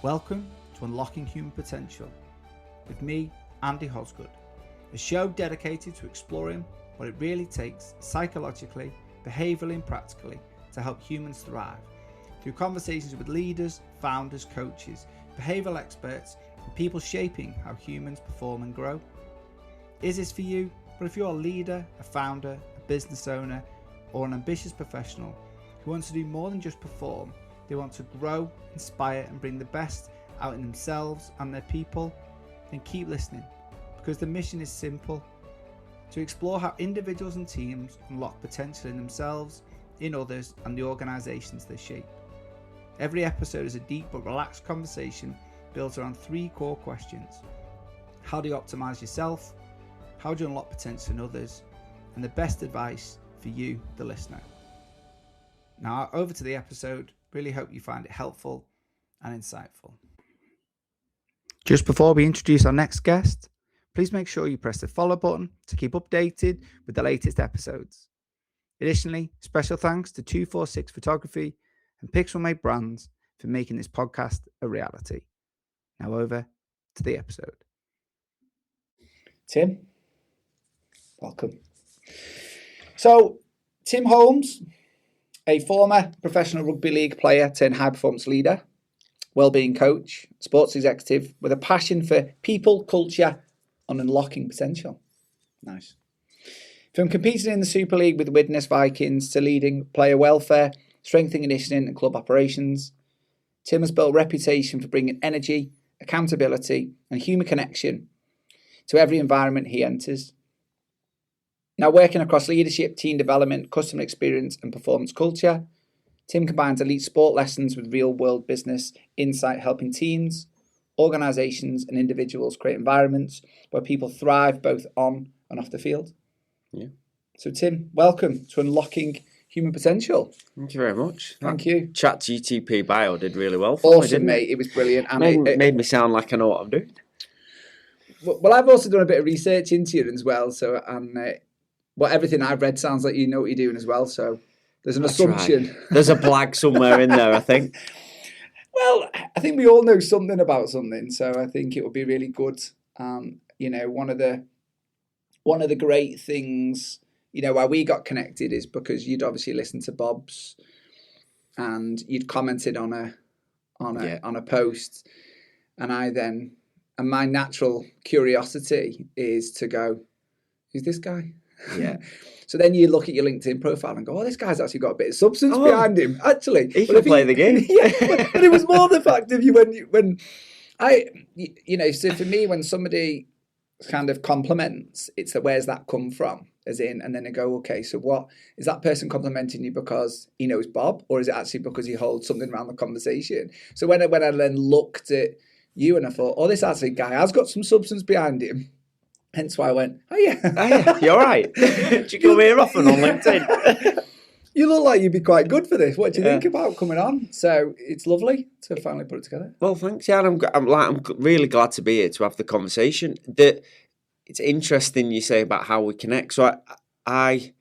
Welcome to Unlocking Human Potential with me, Andy Hosgood, a show dedicated to exploring what it really takes psychologically, behaviourally and practically to help humans thrive through conversations with leaders, founders, coaches, behavioural experts and people shaping how humans perform and grow. Is this for you? But if you're a leader, a founder, a business owner or an ambitious professional who wants to do more than just perform, they want to grow, inspire and bring the best out in themselves and their people, then keep listening, because the mission is simple: to explore how individuals and teams unlock potential in themselves, in others and the organisations they shape. Every episode is a deep but relaxed conversation built around three core questions. How do you optimise yourself? How do you unlock potential in others? And the best advice for you, the listener. Now over to the episode. Really hope you find it helpful and insightful. Just before we introduce our next guest, please make sure you press the follow button to keep updated with the latest episodes. Additionally, special thanks to 246 Photography and Pixel Made Brands for making this podcast a reality. Now over to the episode. Tim, welcome. So, Tim Holmes, a former professional rugby league player turned high performance leader, wellbeing coach, sports executive with a passion for people, culture and unlocking potential. Nice. From competing in the Super League with Widnes Vikings to leading player welfare, strength and conditioning and club operations, Tim has built a reputation for bringing energy, accountability and human connection to every environment he enters. Now working across leadership, team development, customer experience and performance culture, Tim combines elite sport lessons with real-world business insight, helping teams, organisations and individuals create environments where people thrive both on and off the field. Yeah. So Tim, welcome to Unlocking Human Potential. Thank you very much. Thank you. ChatGPT bio did really well for me, Awesome, didn't mate. It was brilliant. And it made me sound like I know what I'm doing. Well, I've also done a bit of research into you as well. So, everything I've read sounds like you know what you're doing as well. So there's an assumption. Right. There's a blag somewhere in there, I think. Well, I think we all know something about something. So I think it would be really good. One of the great things, why we got connected is because you'd obviously listened to Bob's and you'd commented on a post. And my natural curiosity is to go, who's this guy? Yeah. So then you look at your LinkedIn profile and go, oh, this guy's actually got a bit of substance behind him, actually. He can play the game. Yeah, but it was more the fact of so for me, when somebody kind of compliments, it's where's that come from? As in, and then I go, okay, so what is that person complimenting you because he knows Bob, or is it actually because he holds something around the conversation? So when I then looked at you and I thought, oh, this actually guy has got some substance behind him. Hence why I went, oh yeah. You're right. Do you come here often on LinkedIn? You look like you'd be quite good for this. What do you think about coming on? So it's lovely to finally put it together. Well, thanks, yeah. I'm really glad to be here to have the conversation. It's interesting you say about how we connect. So I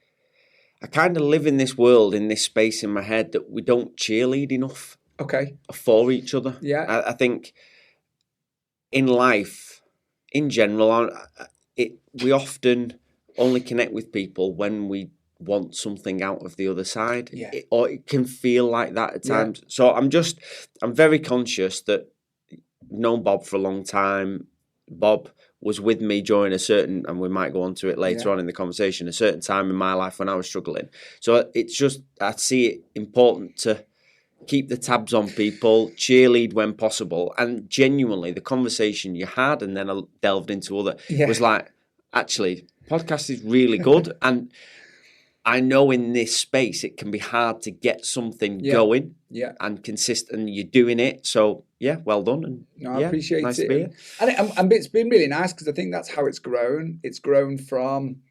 kind of live in this world, in this space in my head that we don't cheerlead enough. Okay. For each other. Yeah. I think in life, in general, we often only connect with people when we want something out of the other side. Yeah. Or it can feel like that at times. Yeah. So I'm very conscious that I've known Bob for a long time. Bob was with me during and we might go on to it later on in the conversation, a certain time in my life when I was struggling. So it's just, I see it important to keep the tabs on people, cheerlead when possible. And genuinely, the conversation you had and then I delved into other was like, actually, podcast is really good. And I know in this space, it can be hard to get something going and consistent. And you're doing it. So, yeah, well done. And I appreciate nice it. To be here. And it's been really nice because I think that's how it's grown. It's grown from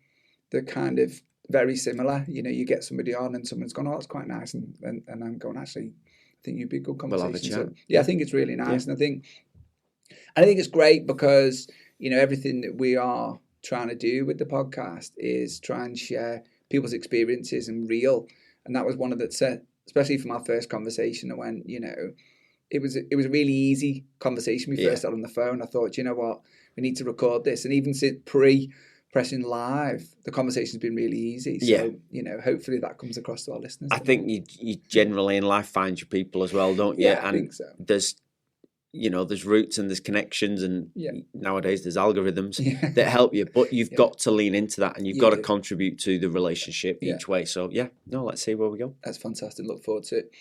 the kind of very similar, you get somebody on and someone's gone, oh, that's quite nice. And I'm going, actually, I think you'd be a good conversation. We'll have a chat. So, I think it's really nice. And I think it's great because, everything that we are trying to do with the podcast is try and share people's experiences and real. And that was one of the, especially from our first conversation, I went, it was a really easy conversation. We first got on the phone. I thought, you know what, we need to record this. And even since pressing live, the conversation's been really easy. So, hopefully that comes across to our listeners. I think you generally in life find your people as well, don't you? Yeah, I think so. There's roots and there's connections, and nowadays there's algorithms that help you, but you've got to lean into that, and you've got to contribute to the relationship each way. So let's see where we go. That's fantastic. Look forward to it.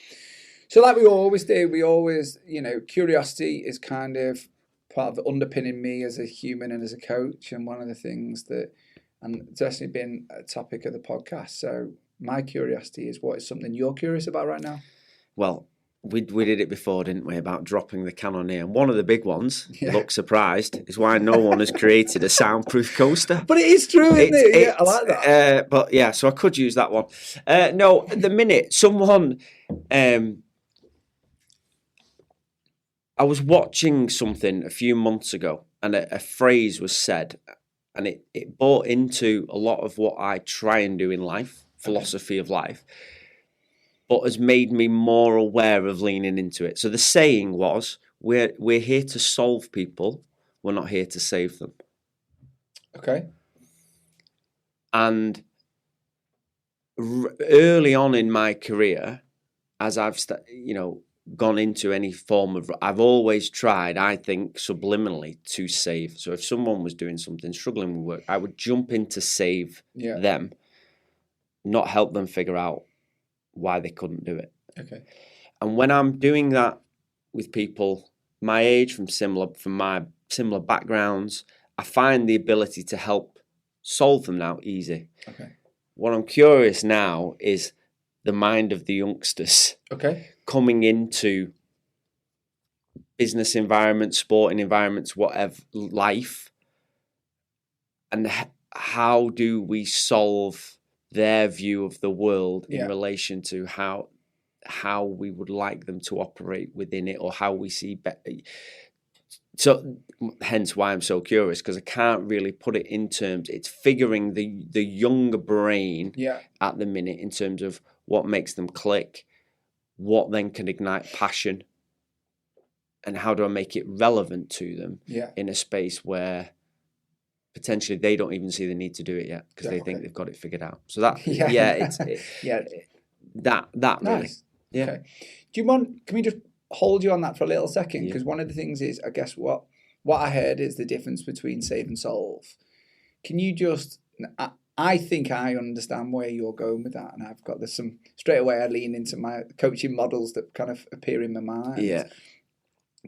So like we always do, curiosity is kind of part of underpinning me as a human and as a coach, and one of the things and it's actually been a topic of the podcast. So my curiosity is, what is something you're curious about right now? Well, we did it before, didn't we, about dropping the cannoneer? And one of the big ones, look surprised, is why no one has created a soundproof coaster. But it is true, isn't it? I like that. So I could use that one. No, at the minute, someone... I was watching something a few months ago, and a phrase was said, and it bought into a lot of what I try and do in life, philosophy of life, but has made me more aware of leaning into it. So the saying was, we're here to solve people, we're not here to save them. Okay. And early on in my career, as I've gone into any form of... I've always tried, I think, subliminally to save. So if someone was doing something, struggling with work, I would jump in to save them, not help them figure out why they couldn't do it. Okay. And when I'm doing that with people my age, from my similar backgrounds, I find the ability to help solve them now easy. Okay. What I'm curious now is the mind of the youngsters. Okay. Coming into business environments, sporting environments, whatever, life, and how do we solve their view of the world in relation to how we would like them to operate within it, or how we see so hence why I'm so curious, because I can't really put it in terms. It's figuring the younger brain at the minute in terms of what makes them click, what then can ignite passion, and how do I make it relevant to them in a space where potentially they don't even see the need to do it yet, because they think they've got it figured out. So that that really. Nice. Yeah. Okay. Do you mind? Can we just hold you on that for a little second? Because one of the things is, I guess what I heard is the difference between save and solve. Can you just? I think I understand where you're going with that, and I've got some straight away. I lean into my coaching models that kind of appear in my mind. Yeah.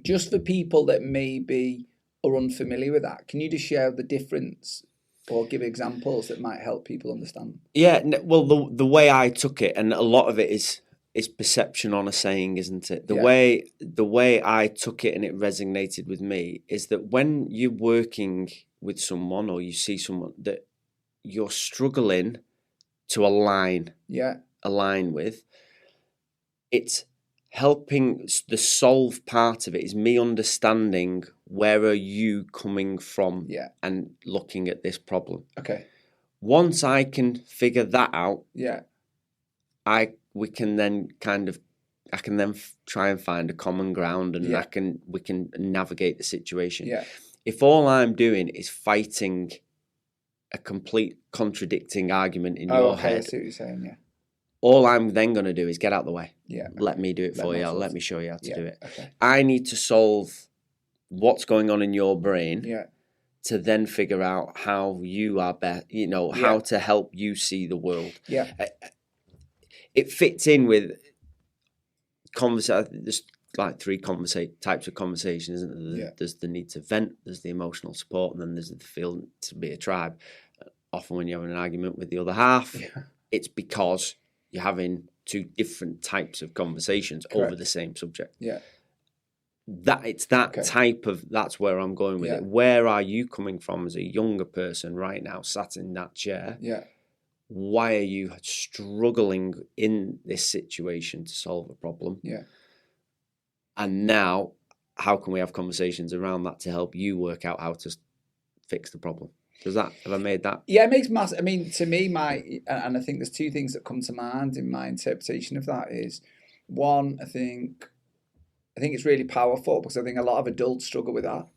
Just for people that maybe are unfamiliar with that, can you just share the difference or give examples that might help people understand? Yeah. Well, the way I took it, and a lot of it is perception on a saying, isn't it? The way I took it and it resonated with me is that when you're working with someone or you see someone that you're struggling to align with, it's helping. The solve part of it is me understanding where are you coming from and looking at this problem. Okay. Once I can figure that out, we can then I can then try and find a common ground, and we can navigate the situation. Yeah. If all I'm doing is fighting a complete contradicting argument in your head, I see what you're saying. Yeah. All I'm then going to do is get out the way. Yeah. Let me do it for you. Let me show you how to do it. Okay. I need to solve what's going on in your brain. Yeah. To then figure out how you are best, how to help you see the world. Yeah. It fits in with there's like three types of conversation, isn't there? Yeah. There's the need to vent, there's the emotional support, and then there's the feeling to be a tribe. Often when you're having an argument with the other half, it's because you're having two different types of conversations over the same subject. Yeah. That's where I'm going with it. Where are you coming from as a younger person right now, sat in that chair? Yeah. Why are you struggling in this situation to solve a problem? Yeah. And now, how can we have conversations around that to help you work out how to fix the problem? Have I made that? Yeah, it makes massive. I mean, to me, and I think there's two things that come to mind in my interpretation of that is, one, I think I think it's really powerful because I think a lot of adults struggle with that.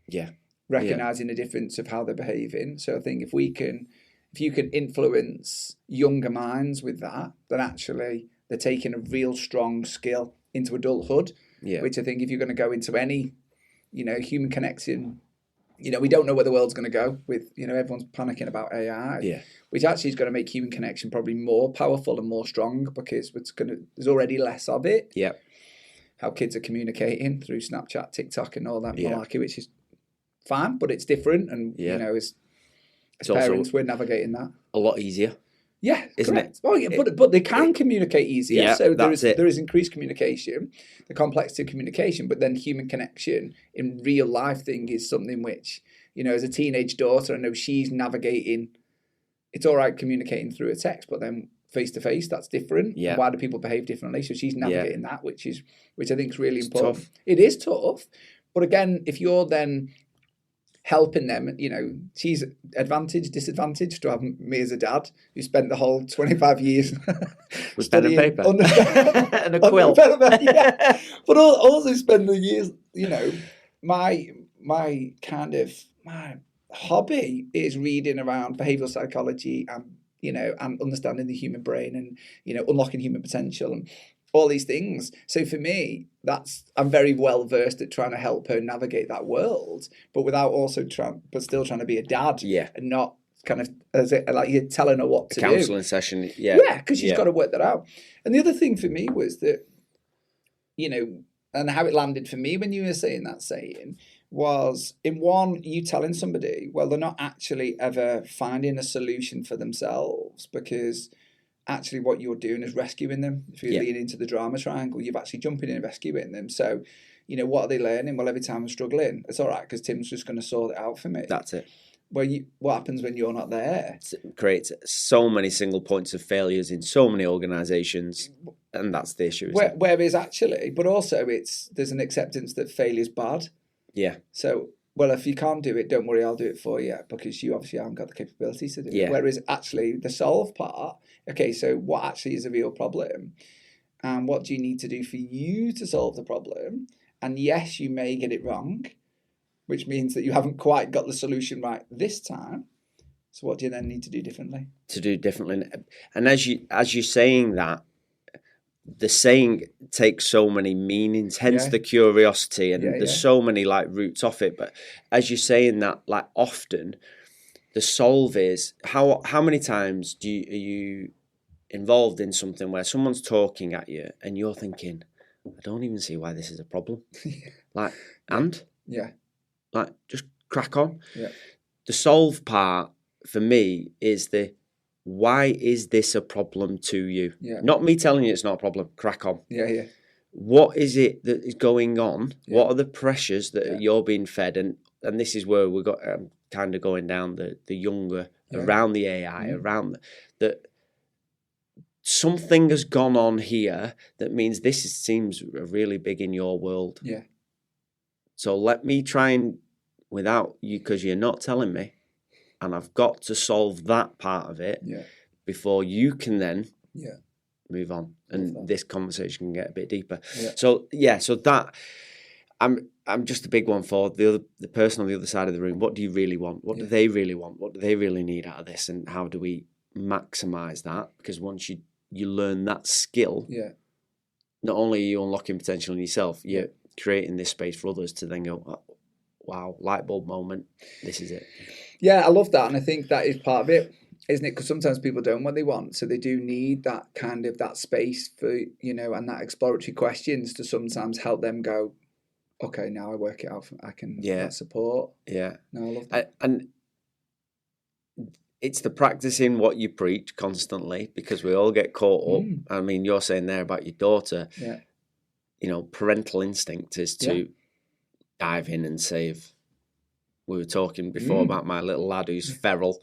Yeah. Recognizing the difference of how they're behaving. So I think if you can influence younger minds with that, then actually they're taking a real strong skill into adulthood. Yeah. Which I think if you're going to go into any, human connection, we don't know where the world's going to go with, everyone's panicking about AI. Yeah. Which actually is going to make human connection probably more powerful and more strong because there's already less of it. Yeah. How kids are communicating through Snapchat, TikTok, and all that malarkey, which is fine, but it's different, and as parents, we're navigating that a lot easier. Yeah, isn't correct. it? Oh, yeah, but they can communicate easier. Yeah, so there is increased communication, the complexity of communication, but then human connection in real life thing is something which, as a teenage daughter, I know she's navigating. It's all right communicating through a text, but then face to face, that's different. Yeah. Why do people behave differently? So she's navigating that, which I think is really important. Tough. It is tough, but again, if you're then helping them, she's disadvantaged to have me as a dad who spent the whole 25 years with pen and paper and a quill. Yeah. But also spend the years, my hobby is reading around behavioral psychology and, and understanding the human brain and, unlocking human potential and all these things. So for me, I'm very well versed at trying to help her navigate that world, but without also still trying to be a dad, and not kind of like you're telling her what to do. Counselling session, yeah, because she's got to work that out. And the other thing for me was that, and how it landed for me when you were saying that saying was in one, you telling somebody, well, they're not actually ever finding a solution for themselves because actually what you're doing is rescuing them. If you lean into the drama triangle, you're actually jumping in and rescuing them. So, what are they learning? Well, every time I'm struggling, it's all right because Tim's just going to sort it out for me. That's it. Well, what happens when you're not there? It creates so many single points of failures in so many organisations, and that's the issue. Where is actually, but also there's an acceptance that failure's bad. Yeah. So, well, if you can't do it, don't worry, I'll do it for you because you obviously haven't got the capabilities to do it. Whereas actually the solve part, okay, so what actually is a real problem and what do you need to do for you to solve the problem? And yes, you may get it wrong, which means that you haven't quite got the solution right this time. So what do you then need to do differently? And as you're saying that, the saying takes so many meanings, hence the curiosity, and there's so many like roots off it. But as you're saying that, like often the solve is how many times are you involved in something where someone's talking at you and you're thinking, I don't even see why this is a problem. Like, like just crack on. Yeah. The solve part for me is why is this a problem to you? Yeah. Not me telling you it's not a problem. Crack on. Yeah. What is it that is going on? Yeah. What are the pressures that you're being fed? And this is where we got kind of going down the younger around the AI, around that something has gone on here that means seems really big in your world. Yeah. So let me try and without you because you're not telling me. And I've got to solve that part of it before you can then move on. And this conversation can get a bit deeper. Yeah. So that I'm just a big one for the person on the other side of the room. What do you really want? What do they really want? What do they really need out of this? And how do we maximize that? Because once you learn that skill, not only are you unlocking potential in yourself, you're creating this space for others to then go, oh, wow, light bulb moment. This is it. Yeah, I love that. And I think that is part of it, isn't it? Because sometimes people don't know what they want. So they do need that kind of that space for, and that exploratory questions to sometimes help them go, okay, now I work it out. I can that support. Yeah. No, I love that. And it's the practicing what you preach constantly because we all get caught up. I mean, you're saying there about your daughter. Yeah. Parental instinct is to dive in and save. We were talking before about my little lad who's feral,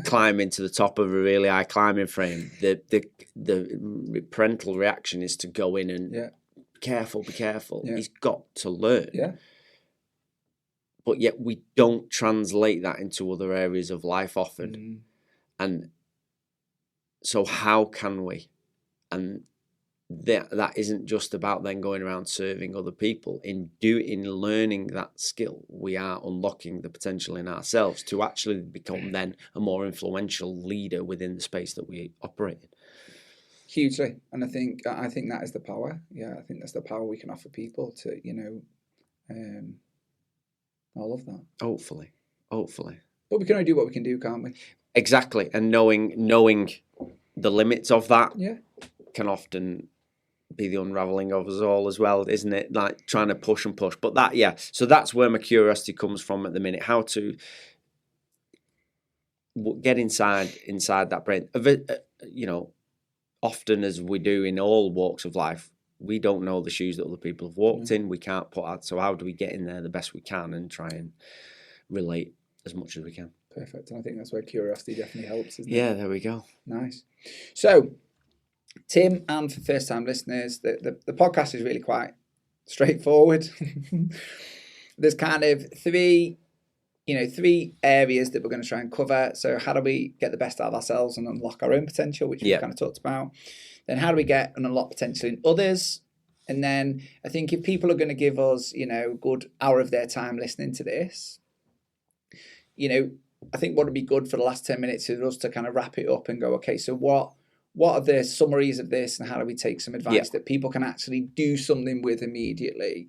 climbing to the top of a really high climbing frame. The parental reaction is to go in and be careful. Yeah. He's got to learn. Yeah. But yet we don't translate that into other areas of life often. And so how can we? And that isn't just about then going around serving other people. In learning that skill, we are unlocking the potential in ourselves to actually become then a more influential leader within the space that we operate in. Hugely. And I think that is the power. Yeah, I think that's the power we can offer people to, all of that. Hopefully. But we can only do what we can do, can't we? Exactly. And knowing the limits of that can often be the unraveling of us all as well, isn't it? Like trying to push and push. But so that's where my curiosity comes from at the minute. How to get inside that brain. Often as we do in all walks of life, we don't know the shoes that other people have walked in. We can't put out. So how do we get in there the best we can and try and relate as much as we can? Perfect. And I think that's where curiosity definitely helps, isn't it? Yeah, there we go. Nice. So, Tim, and for first-time listeners, the podcast is really quite straightforward. There's kind of three areas that we're going to try and cover. So how do we get the best out of ourselves and unlock our own potential, which we've kind of talked about. Then how do we get and unlock potential in others? And then I think if people are going to give us, a good hour of their time listening to this, I think what would be good for the last 10 minutes is us to kind of wrap it up and go, okay, so what are the summaries of this and how do we take some advice that people can actually do something with immediately?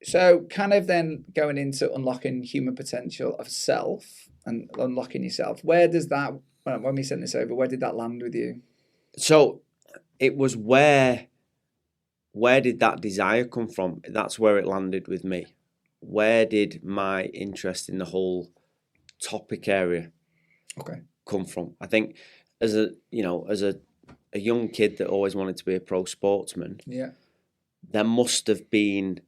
So kind of then going into unlocking human potential of self and unlocking yourself, where does that, when we sent this over, where did that land with you? So it was where did that desire come from? That's where it landed with me. Where did my interest in the whole topic area come from? I think as a young kid that always wanted to be a pro sportsman, there must have been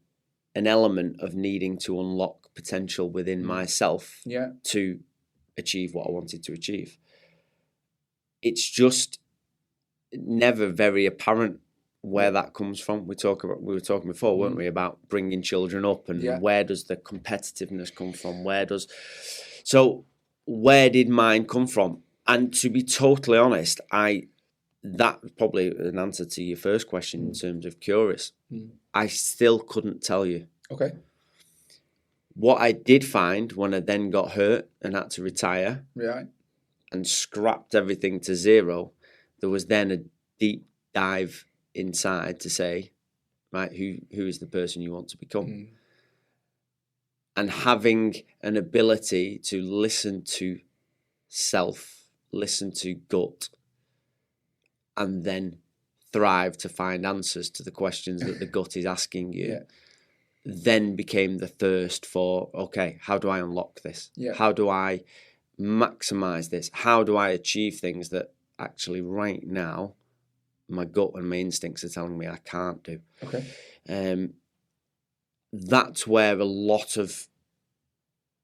an element of needing to unlock potential within myself to achieve what I wanted to achieve. It's just never very apparent where that comes from. We were talking before, weren't we, about bringing children up and where does the competitiveness come from? Where did mine come from? And to be totally honest, that's probably an answer to your first question in terms of curious. I still couldn't tell you. Okay. What I did find when I then got hurt and had to retire and scrapped everything to zero, there was then a deep dive inside to say, right, who is the person you want to become? And having an ability to listen to self, listen to gut, and then thrive to find answers to the questions that the gut is asking you, then became the thirst for, okay, how do I unlock this? How do I maximize this? How do I achieve things that actually right now my gut and my instincts are telling me I can't do? That's where a lot of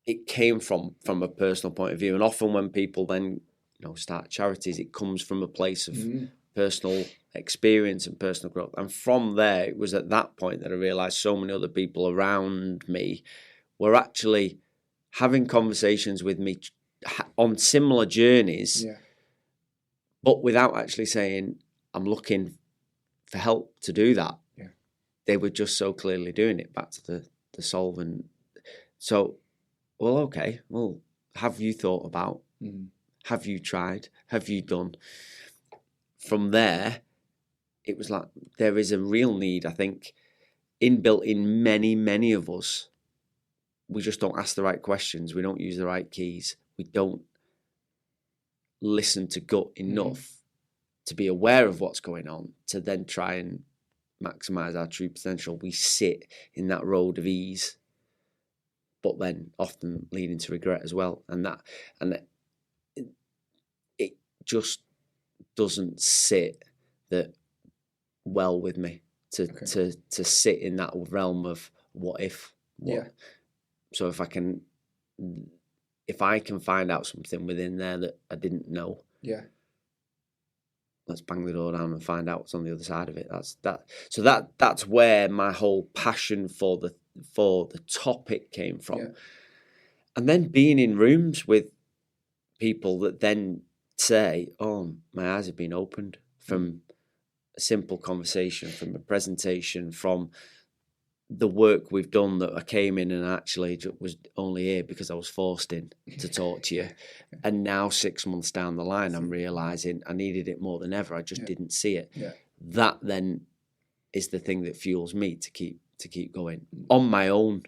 it came from a personal point of view. And often when people then start charities, it comes from a place of personal experience and personal growth. And from there, it was at that point that I realized so many other people around me were actually having conversations with me on similar journeys, but without actually saying, I'm looking for help to do that. They were just so clearly doing it, back to the solvent. So, well, okay, well, have you thought about, have you tried, have you done? From there, it was like, there is a real need, I think, inbuilt in many, many of us. We just don't ask the right questions. We don't use the right keys. We don't listen to gut enough to be aware of what's going on, to then try and maximize our true potential. We sit in that road of ease, but then often leading to regret as well. And it just doesn't sit that well with me to sit in that realm of what if. So if I can find out something within there that I didn't know, let's bang the door down and find out what's on the other side of it. That's where my whole passion for the topic came from. And then being in rooms with people that then say, oh, my eyes have been opened from a simple conversation, from a presentation, from the work we've done, that I came in and actually was only here because I was forced in to talk to you. And now 6 months down the line, I'm realising I needed it more than ever. I just didn't see it. Yeah. That then is the thing that fuels me to keep going on my own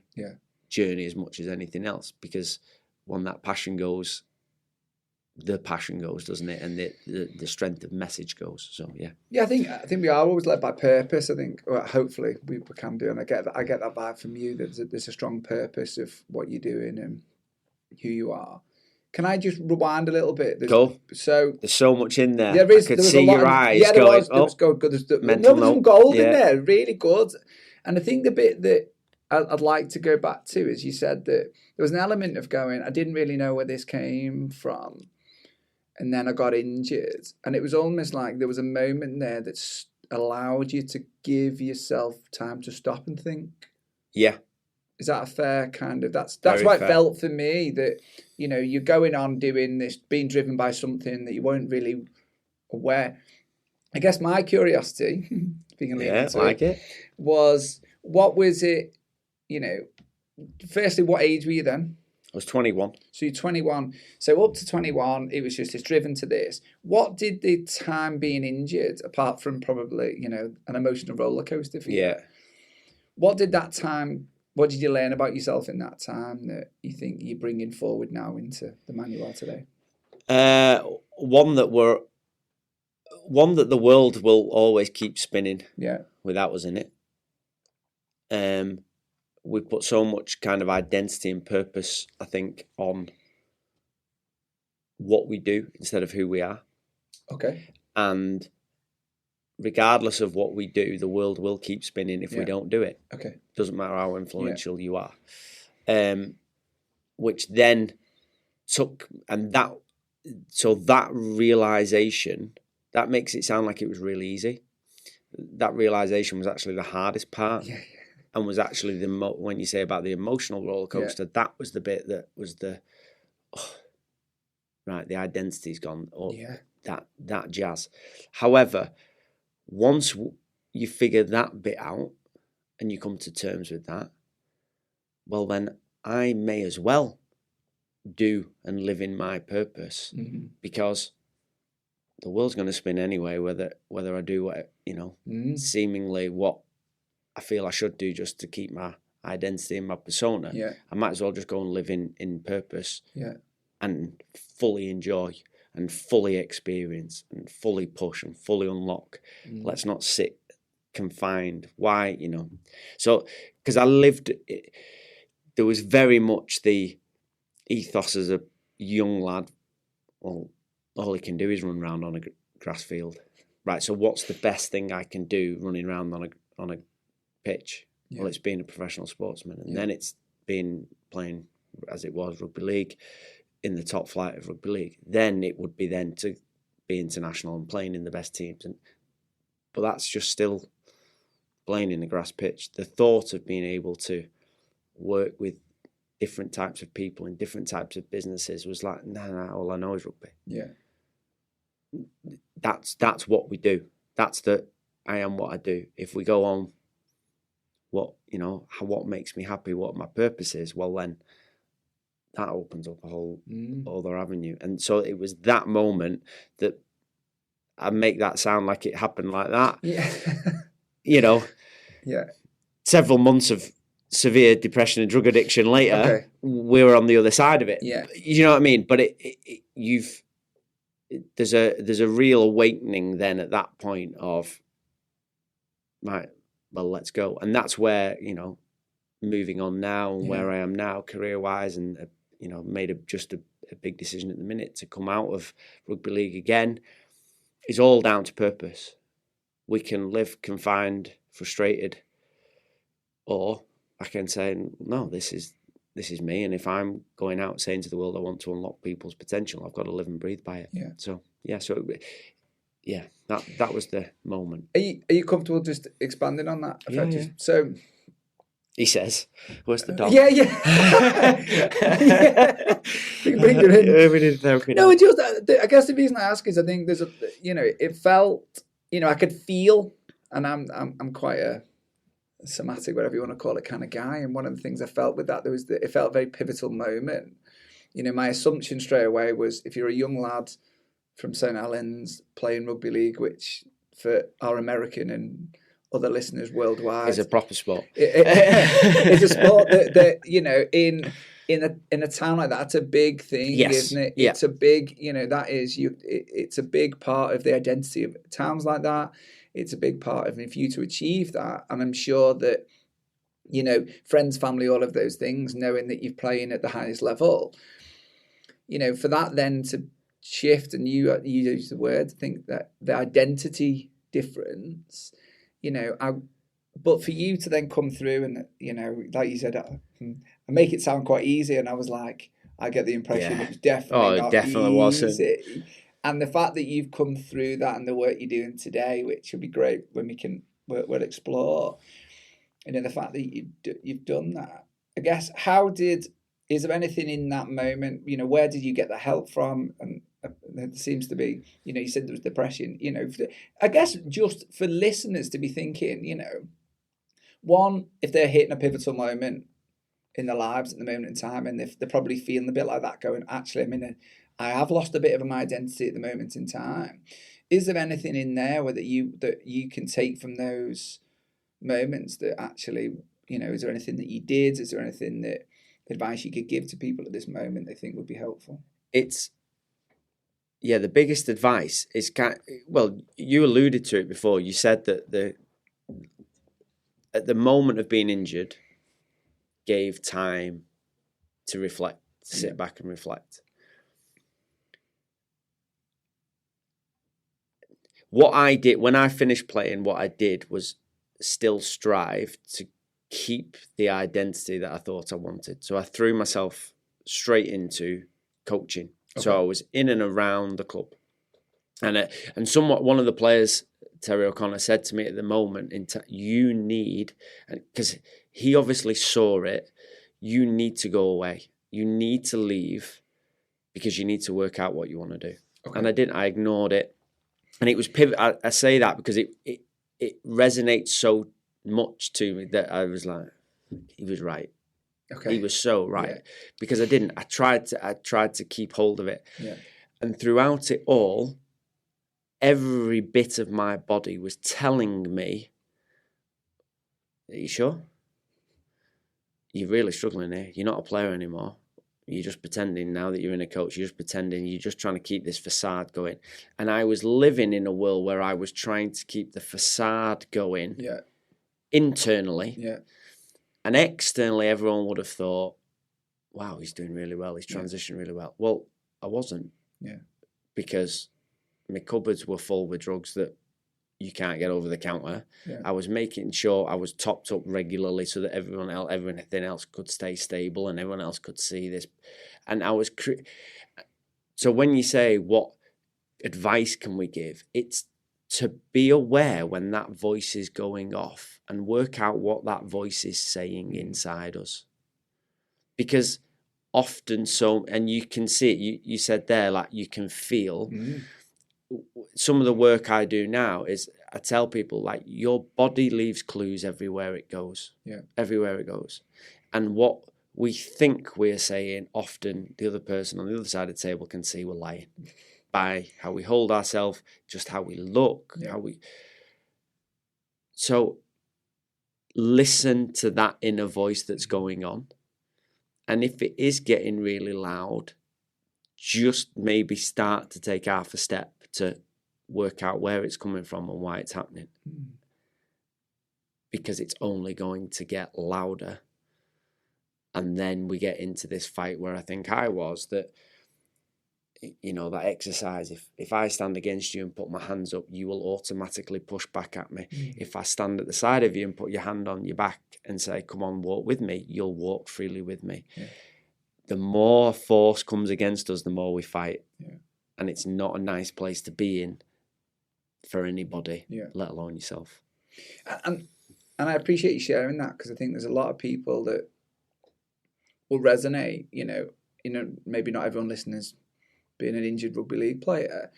journey as much as anything else, because when that passion goes, the passion goes, doesn't it? And the strength of message goes. So yeah. I think we are always led by purpose. I think, well, hopefully we can do, and I get that vibe from you, that there's a strong purpose of what you're doing and who you are. Can I just rewind a little bit? Go. So there's so much in there. There is. I could see your eyes there going. Was good. There's some gold in there, really good. And I think the bit that I'd like to go back to is, you said that there was an element of going, I didn't really know where this came from. And then I got injured. And it was almost like there was a moment there that allowed you to give yourself time to stop and think. Yeah. Is that a fair kind of... That's what it felt for me, that, you know, you're going on doing this, being driven by something that you weren't really aware. I guess my curiosity, was, what was it, you know... Firstly, what age were you then? I was 21. So you're 21. So up to 21, it was just this driven to this. What did the time being injured, apart from probably, you know, an emotional roller coaster for you? Yeah. What did you learn about yourself in that time that you think you're bringing forward now into the man you are today? One that the world will always keep spinning. Yeah. Without us in it. We put so much kind of identity and purpose, I think, on what we do instead of who we are. Okay. And regardless of what we do, the world will keep spinning if we don't do it. Okay. Doesn't matter how influential you are. Which then took, and that realization, that makes it sound like it was really easy. That realization was actually the hardest part. Yeah. And was actually when you say about the emotional roller coaster, that was the bit that was the the identity's gone, or that jazz. However, once you figure that bit out and you come to terms with that, well, then I may as well do and live in my purpose, because the world's going to spin anyway, whether I do what, you know, seemingly what I feel I should do just to keep my identity and my persona. Yeah. I might as well just go and live in purpose. Yeah. And fully enjoy and fully experience and fully push and fully unlock. Let's not sit confined. Why, you know? So, because I lived, there was very much the ethos as a young lad. Well, all he can do is run around on a grass field. Right, so what's the best thing I can do running around on a pitch? Well, it's being a professional sportsman, and then it's been playing, as it was, rugby league, in the top flight of rugby league. Then it would be then to be international and playing in the best teams, but that's just still playing in the grass pitch. The thought of being able to work with different types of people in different types of businesses was like, no, all I know is rugby. Yeah, that's what we do. That's I am what I do. If we go on what makes me happy, what my purpose is, well, then that opens up a whole other avenue. And so it was that moment that I make that sound like it happened like that. Yeah. You know, several months of severe depression and drug addiction later, we were on the other side of it. Yeah. You know what I mean? But there's a real awakening then at that point of, right, well, let's go. And that's where, you know, moving on now and where I am now career-wise, and, you know, made a big decision at the minute to come out of rugby league again, is all down to purpose. We can live confined, frustrated, or I can say, no, this is me. And if I'm going out saying to the world I want to unlock people's potential, I've got to live and breathe by it. Yeah. So, that was the moment. Are you comfortable just expanding on that? Yeah. So he says, "Where's the dog?" Yeah. Bring it in. We did therapy. No, I guess the reason I ask is I think there's it felt I could feel, and I'm quite a somatic, whatever you want to call it, kind of guy. And one of the things I felt with that, it felt a very pivotal moment. My assumption straight away was, if you're a young lad from St Helens playing rugby league, which for our American and other listeners worldwide is a proper sport. It's a sport that in a town like that, it's a big thing, isn't it? Yeah. It's a big, it's a big part of the identity of towns like that. It's a big part of, for you to achieve that. And I'm sure that, friends, family, all of those things, knowing that you're playing at the highest level, for that then to shift, and you use the word, I think that the identity difference, but for you to then come through and, like you said, I make it sound quite easy. And I was like, I get the impression it was definitely not easy. Wasn't. And the fact that you've come through that and the work you're doing today, which will be great when we'll explore, the fact that you've done that, I guess, is there anything in that moment, where did you get the help from? And there seems to be, you said there was depression, I guess just for listeners to be thinking, one, if they're hitting a pivotal moment in their lives at the moment in time, and if they're probably feeling a bit like that, going, actually, I have lost a bit of my identity at the moment in time. Is there anything in there that you can take from those moments that actually, is there anything that you did? Is there anything that advice you could give to people at this moment they think would be helpful? The biggest advice is, you alluded to it before. You said that at the moment of being injured, gave time to reflect, to sit back and reflect. What I did when I finished playing, what I did was still strive to keep the identity that I thought I wanted. So I threw myself straight into coaching. Okay. So I was in and around the club, and somewhat one of the players, Terry O'Connor, said to me at the moment, you need, because he obviously saw it, you need to go away. You need to leave because you need to work out what you want to do. Okay. And I didn't. I ignored it. And it was pivot. I say that because it resonates so much to me that I was like, he was right. Okay. He was so right. Because I didn't. I tried to keep hold of it. Yeah. And throughout it all, every bit of my body was telling me, are you sure? You're really struggling here. You're not a player anymore. You're just pretending now that you're in a coach. You're just pretending. You're just trying to keep this facade going. And I was living in a world where I was trying to keep the facade going internally. Yeah. And externally, everyone would have thought, wow, he's doing really well. He's transitioning really well. Well, I wasn't. Yeah. Because my cupboards were full with drugs that you can't get over the counter. Yeah. I was making sure I was topped up regularly so that everything else could stay stable and everyone else could see this. And I was... So when you say, what advice can we give? It's to be aware when that voice is going off and work out what that voice is saying inside us. Because often and you can see it, you said there, like you can feel... Some of the work I do now is I tell people, like, your body leaves clues everywhere it goes. Yeah. Everywhere it goes. And what we think we're saying, often the other person on the other side of the table can see we're lying. By how we hold ourselves, just how we look, So listen to that inner voice that's going on. And if it is getting really loud, just maybe start to take half a step to work out where it's coming from and why it's happening. Because it's only going to get louder. And then we get into this fight where I think I was, that, that exercise, if I stand against you and put my hands up, you will automatically push back at me. If I stand at the side of you and put your hand on your back and say, come on, walk with me, you'll walk freely with me. Yeah. The more force comes against us, the more we fight. Yeah. And it's not a nice place to be in for anybody, let alone yourself. And I appreciate you sharing that, because I think there's a lot of people that will resonate, maybe not everyone listening is being an injured rugby league player,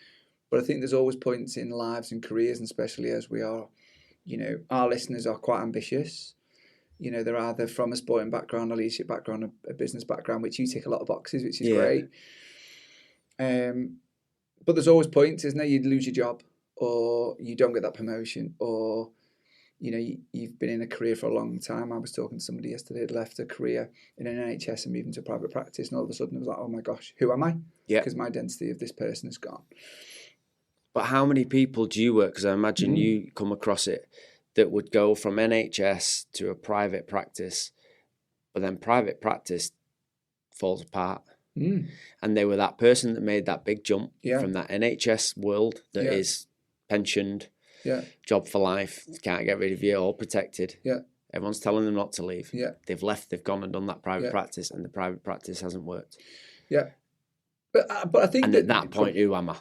But I think there's always points in lives and careers, and especially as we are, our listeners are quite ambitious. They're either from a sporting background, a leadership background, a business background, which you tick a lot of boxes, which is great. But there's always points, isn't there? You'd lose your job, or you don't get that promotion, or you've been in a career for a long time. I was talking to somebody yesterday that left a career in an NHS and moved into private practice, and all of a sudden it was like, oh my gosh, who am I? Because my identity of this person is gone. But how many people do you work? Because I imagine you come across it, that would go from NHS to a private practice, but then private practice falls apart. And they were that person that made that big jump from that NHS world that is pensioned, job for life, can't get rid of you, all protected. Everyone's telling them not to leave. They've left, they've gone and done that private practice, and the private practice hasn't worked. But I think and at that point, who am I?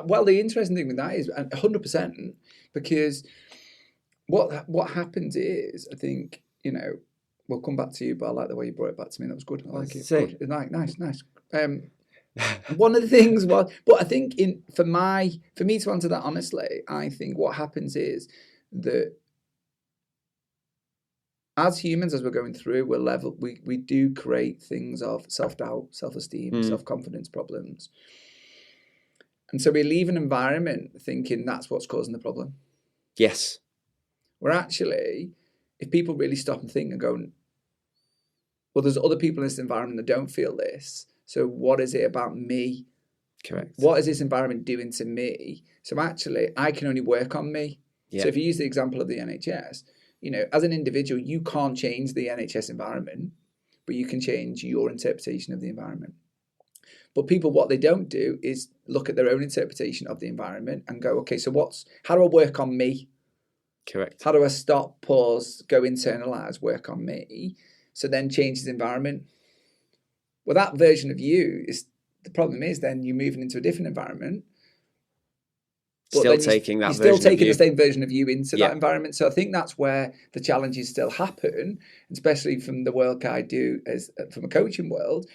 Well, the interesting thing with that is 100%, because what happens is, I think, we'll come back to you, but I like the way you brought it back to me. That was good. I like it. Good. Nice. One of the things was, but I think for me to answer that honestly, I think what happens is that as humans, as we're going through, we do create things of self-doubt, self-esteem, self-confidence problems. And so we leave an environment thinking that's what's causing the problem. Yes. Where actually, if people really stop and think and go, well, there's other people in this environment that don't feel this. So what is it about me? Correct. What is this environment doing to me? So actually, I can only work on me. So if you use the example of the NHS, as an individual, you can't change the NHS environment, but you can change your interpretation of the environment. But people, what they don't do is look at their own interpretation of the environment and go, okay, so how do I work on me? Correct. How do I stop, pause, go internalize, work on me? So then change the environment. Well, that version of you the problem is then you're moving into a different environment. Still taking that version You're still taking the same version of you into that environment. So I think that's where the challenges still happen, especially from the work I do from a coaching world.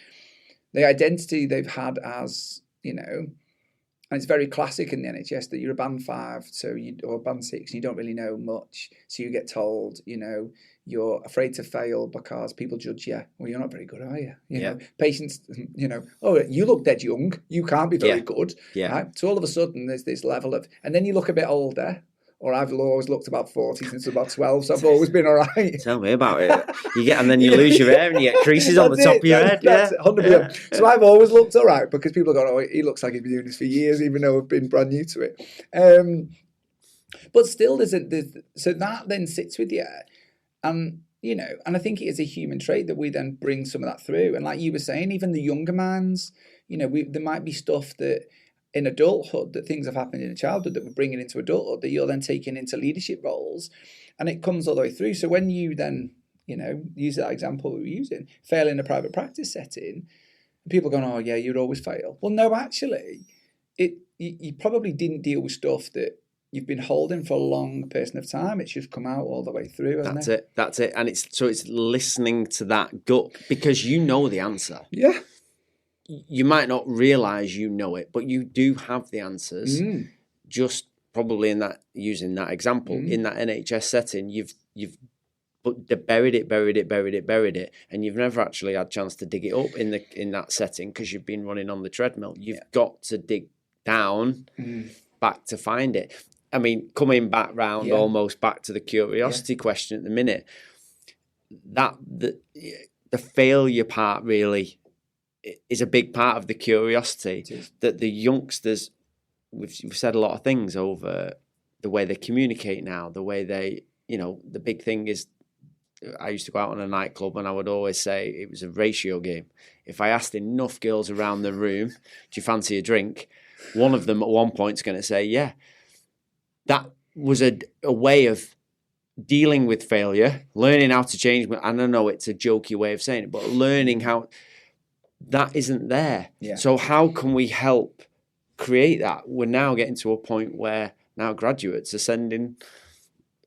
The identity they've had as, and it's very classic in the NHS that you're a band 5, or a band 6, and you don't really know much. So you get told, you're afraid to fail because people judge you. Well, you're not very good, are you? You know, patients, oh, you look dead young. You can't be very good. Right? So all of a sudden there's this level of, and then you look a bit older. Or I've always looked about 40 since about 12, so I've always been all right. Tell me about it. And then you lose your hair and you get creases on the top of your head. That's 100%. So I've always looked all right because people have gone, oh, he looks like he's been doing this for years, even though I've been brand new to it. But still, so that then sits with you. And I think it is a human trait that we then bring some of that through. And like you were saying, even the younger minds, there might be stuff that in adulthood, that things have happened in childhood that we're bringing into adulthood that you're then taking into leadership roles, and it comes all the way through. So when you then, use that example we were using, fail in a private practice setting, people going, oh yeah, you'd always fail. Well, no, actually, you probably didn't deal with stuff that you've been holding for a long period of time. It's just come out all the way through. That's it. And it's listening to that gut, because you know the answer. Yeah. You might not realize you know it, but you do have the answers. Just probably using that example, in that NHS setting, you've buried it, and you've never actually had a chance to dig it up in that setting because you've been running on the treadmill. You've got to dig down back to find it. I mean, coming back round almost back to the curiosity question at the minute, that the failure part really is a big part of the curiosity that the youngsters, we've said a lot of things over the way they communicate now, the way they, the big thing is, I used to go out on a nightclub and I would always say it was a ratio game. If I asked enough girls around the room, do you fancy a drink? One of them at one point is going to say, yeah. That was a way of dealing with failure, learning how to change. And I know it's a jokey way of saying it, but learning how that isn't there. Yeah. So how can we help create that? We're now getting to a point where now graduates are sending,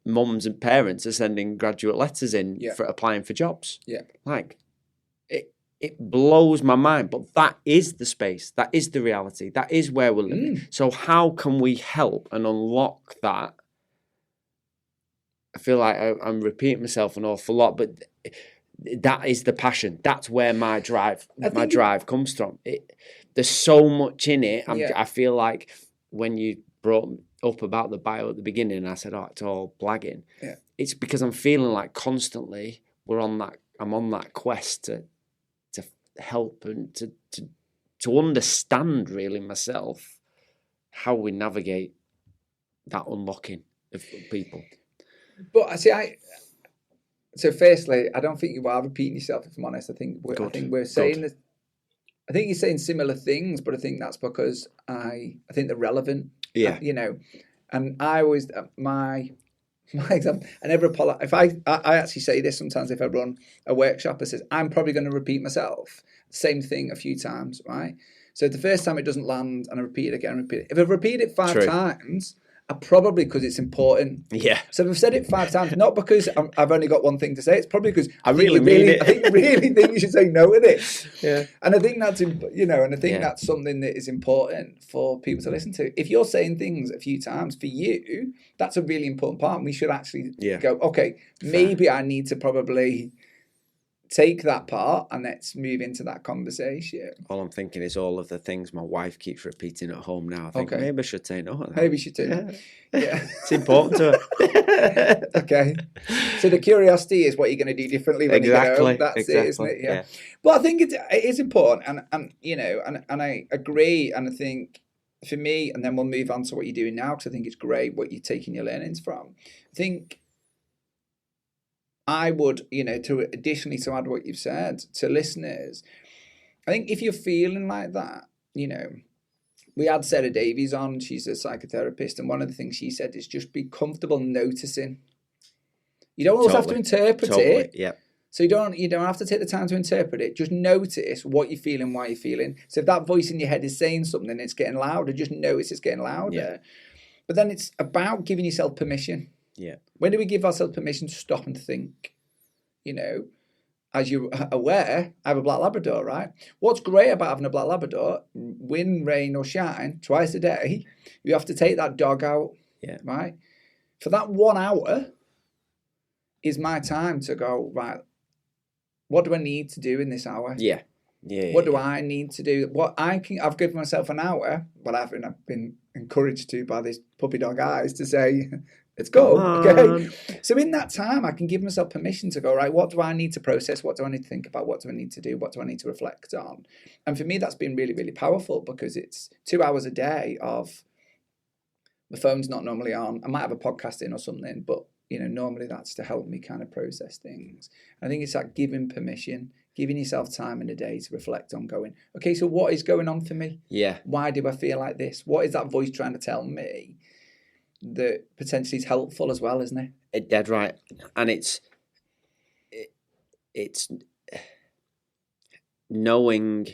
mums and parents are sending graduate letters in for applying for jobs. Yeah. Like, it blows my mind. But that is the space. That is the reality. That is where we're living. So how can we help and unlock that? I feel like I'm repeating myself an awful lot, but that is the passion. That's where my drive comes from. There's so much in it. I feel like when you brought up about the bio at the beginning, I said, "Oh, it's all blagging." Yeah. It's because I'm feeling like constantly I'm on that quest to help and to understand really myself how we navigate that unlocking of people. But so firstly, I don't think you are repeating yourself, if I'm honest. I think we're saying that. I think you're saying similar things, but I think that's because I think they're relevant. Yeah. And I always my example. I never apologize. If I actually say this sometimes if I run a workshop, I says I'm probably going to repeat myself same thing a few times, right? So the first time it doesn't land, and I repeat it again, If I've repeated it 5 times. Probably because it's important. Yeah. So if I've said it 5 times, not because I've only got one thing to say. It's probably because I really mean it. I think you should say no with it. Yeah. And I think that's that's something that is important for people to listen to. If you're saying things a few times for you, that's a really important part. And we should actually go, okay, maybe I need to probably take that part and let's move into that conversation. All I'm thinking is all of the things my wife keeps repeating at home now. I think maybe I should say no. Maybe you should do that. Yeah. It's important to her. Okay. So the curiosity is what you're going to do differently when you get home. That's it, isn't it? Yeah. But I think it is important, and I agree, and I think for me, and then we'll move on to what you're doing now, because I think it's great what you're taking your learnings from. I think I would, to additionally to add what you've said to listeners, I think if you're feeling like that, we had Sarah Davies on, she's a psychotherapist, and one of the things she said is just be comfortable noticing. You don't always have to interpret it. Yeah. So you don't have to take the time to interpret it. Just notice what you're feeling, why you're feeling. So if that voice in your head is saying something, it's getting louder, just notice it's getting louder. Yeah. But then it's about giving yourself permission. Yeah. When do we give ourselves permission to stop and think? As you're aware, I have a black Labrador, right? What's great about having a black Labrador, wind, rain or shine, twice a day, you have to take that dog out, right? For that 1 hour is my time to go, right, what do I need to do in this hour? Yeah. What do I need to do? I've given myself an hour, but I've been encouraged to by this puppy dog eyes to say, let's go. Okay. So in that time, I can give myself permission to go, right, what do I need to process? What do I need to think about? What do I need to do? What do I need to reflect on? And for me, that's been really, really powerful because it's 2 hours a day of the phone's not normally on. I might have a podcast in or something, but normally that's to help me kind of process things. I think it's that giving permission, giving yourself time in a day to reflect on going, okay, so what is going on for me? Yeah. Why do I feel like this? What is that voice trying to tell me that potentially is helpful as well, isn't it? Dead right. And it's knowing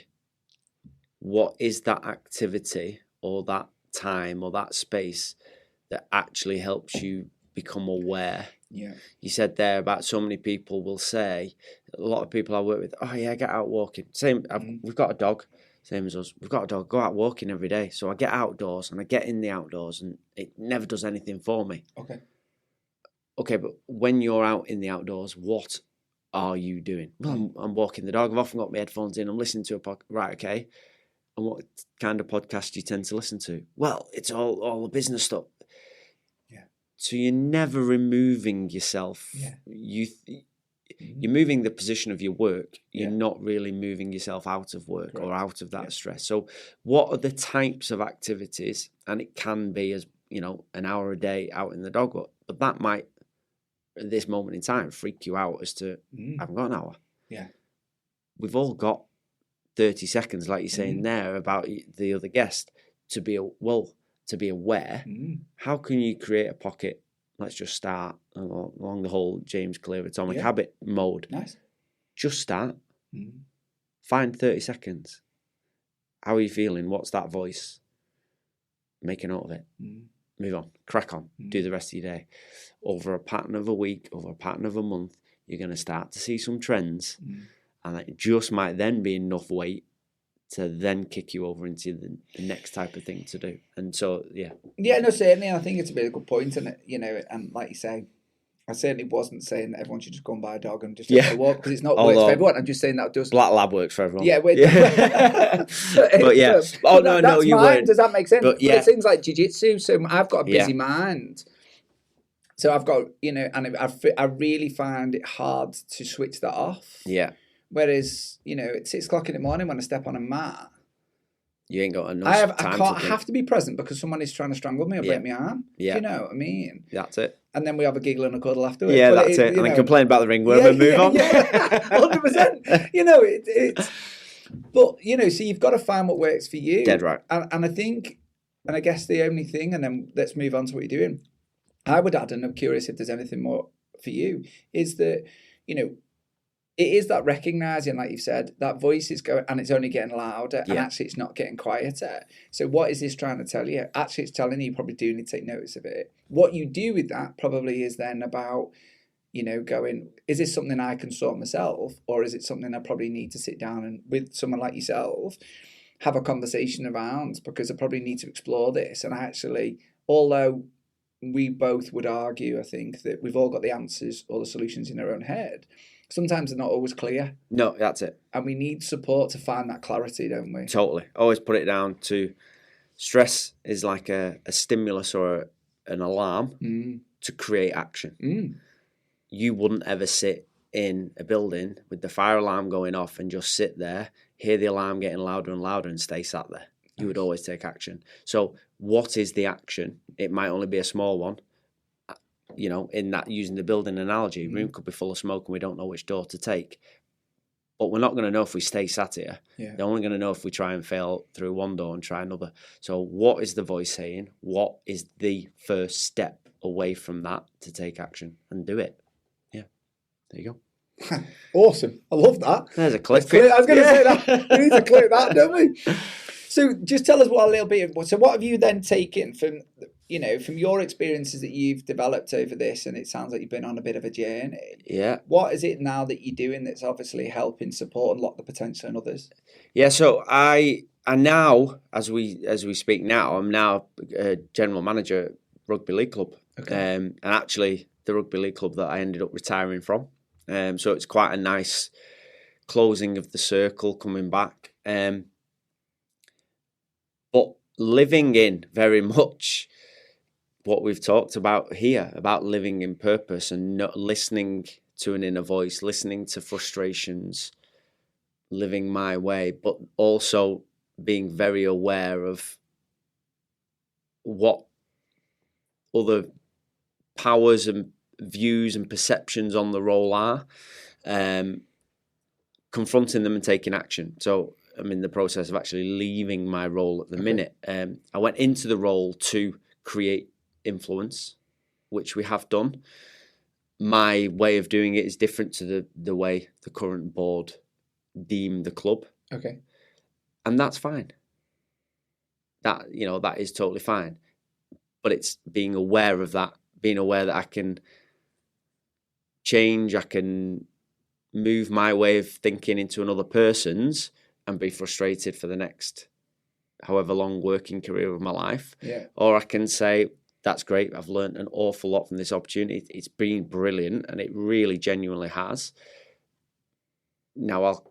what is that activity or that time or that space that actually helps you become aware. Yeah. You said there about so many people will say, a lot of people I work with, oh yeah, get out walking. Same, we've got a dog, same as us. We've got a dog, go out walking every day. So I get outdoors and I get in the outdoors and it never does anything for me. Okay, but when you're out in the outdoors, what are you doing? Well, I'm walking the dog. I've often got my headphones in. I'm listening to a podcast. Right, okay. And what kind of podcast do you tend to listen to? Well, it's all the business stuff. So you're never removing yourself. Yeah. You're moving the position of your work. You're not really moving yourself out of work or out of that stress. So what are the types of activities? And it can be as, an hour a day out in the dog walk. But that might, at this moment in time, freak you out as to, I haven't got an hour. Yeah. We've all got 30 seconds, like you're saying there about the other guest, to be aware. How can you create a pocket? Let's just start along the whole James Clear atomic habit mode. Nice. Just start. Find 30 seconds. How are you feeling? What's that voice? Make a note of it. Move on. Crack on. Do the rest of your day. Over a pattern of a week, over a pattern of a month, you're going to start to see some trends. and it just might then be enough weight to then kick you over into the next type of thing to do. And so, yeah. Yeah, no, certainly. I think it's a really good point. And, and like you say, I certainly wasn't saying that everyone should just go and buy a dog and just have a walk, because it's not works for everyone. I'm just saying that does. Black Lab works for everyone. Yeah, but yeah. You weren't. Does that make sense? But, yeah. But things like jiu-jitsu, so I've got a busy mind. So I've got, and I really find it hard to switch that off. Yeah. Whereas, at 6 o'clock in the morning when I step on a mat, you ain't got enough time. I have to be present because someone is trying to strangle me or break my arm. Yeah. Do you know what I mean? That's it. And then we have a giggle and a cuddle afterwards. Yeah, but that's it. And then complain about the ringworm and move on. Yeah, 100%. It's... But, so you've got to find what works for you. Dead right. And I think, and I guess the only thing, and then let's move on to what you're doing, I would add, and I'm curious if there's anything more for you, is that, it is that recognising, like you've said, that voice is going, and it's only getting louder, and actually it's not getting quieter. So what is this trying to tell you? Actually, it's telling you probably do need to take notice of it. What you do with that probably is then about, going, is this something I can sort myself, or is it something I probably need to sit down and with someone like yourself, have a conversation around, because I probably need to explore this. And actually, although we both would argue, I think, that we've all got the answers or the solutions in our own head, sometimes they're not always clear. No, that's it. And we need support to find that clarity, don't we? Totally. Always put it down to stress is like a stimulus or an alarm to create action. You wouldn't ever sit in a building with the fire alarm going off and just sit there, hear the alarm getting louder and louder and stay sat there. You would always take action. So what is the action? It might only be a small one. In that, using the building analogy, room could be full of smoke and we don't know which door to take. But we're not going to know if we stay sat here. Yeah. They're only going to know if we try and fail through one door and try another. So what is the voice saying? What is the first step away from that to take action and do it? Yeah. There you go. Awesome. I love that. There's a clip. I was going to say that. We need to clip that, don't we? So just tell us what have you then taken from your experiences that you've developed over this, and it sounds like you've been on a bit of a journey. Yeah. What is it now that you're doing that's obviously helping support and lock the potential in others? Yeah, so I now, as we speak now, I'm now a general manager at Rugby League Club. Okay. And actually the Rugby League Club that I ended up retiring from. So it's quite a nice closing of the circle, coming back. But living in very much what we've talked about here, about living in purpose and not listening to an inner voice, listening to frustrations, living my way, but also being very aware of what other powers and views and perceptions on the role are, confronting them and taking action. So I'm in the process of actually leaving my role at the minute. I went into the role to create influence, which we have done. My way of doing it is different to the way the current board deem the club. Okay. And that's fine. That is totally fine. But it's being aware of that, being aware that I can change, I can move my way of thinking into another person's and be frustrated for the next however long working career of my life. Yeah. Or I can say, that's great, I've learned an awful lot from this opportunity. It's been brilliant, and it really genuinely has. Now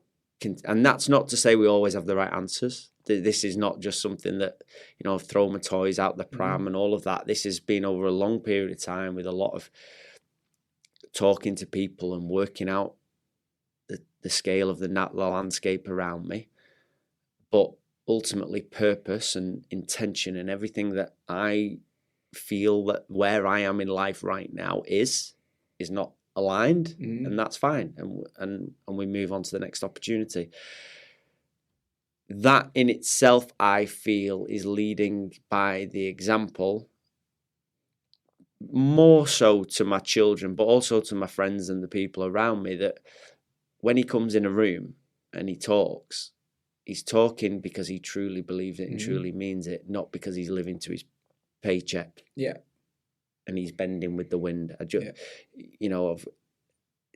and that's not to say we always have the right answers. This is not just something that, I've thrown my toys out the pram and all of that. This has been over a long period of time with a lot of talking to people and working out the scale of the landscape around me. But ultimately purpose and intention and everything that I feel that where I am in life right now is not aligned, and that's fine. And we move on to the next opportunity. That in itself, I feel, is leading by the example, more so to my children, but also to my friends and the people around me, that when he comes in a room and he talks, he's talking because he truly believes it and truly means it, not because he's living to his paycheck. Yeah. And he's bending with the wind.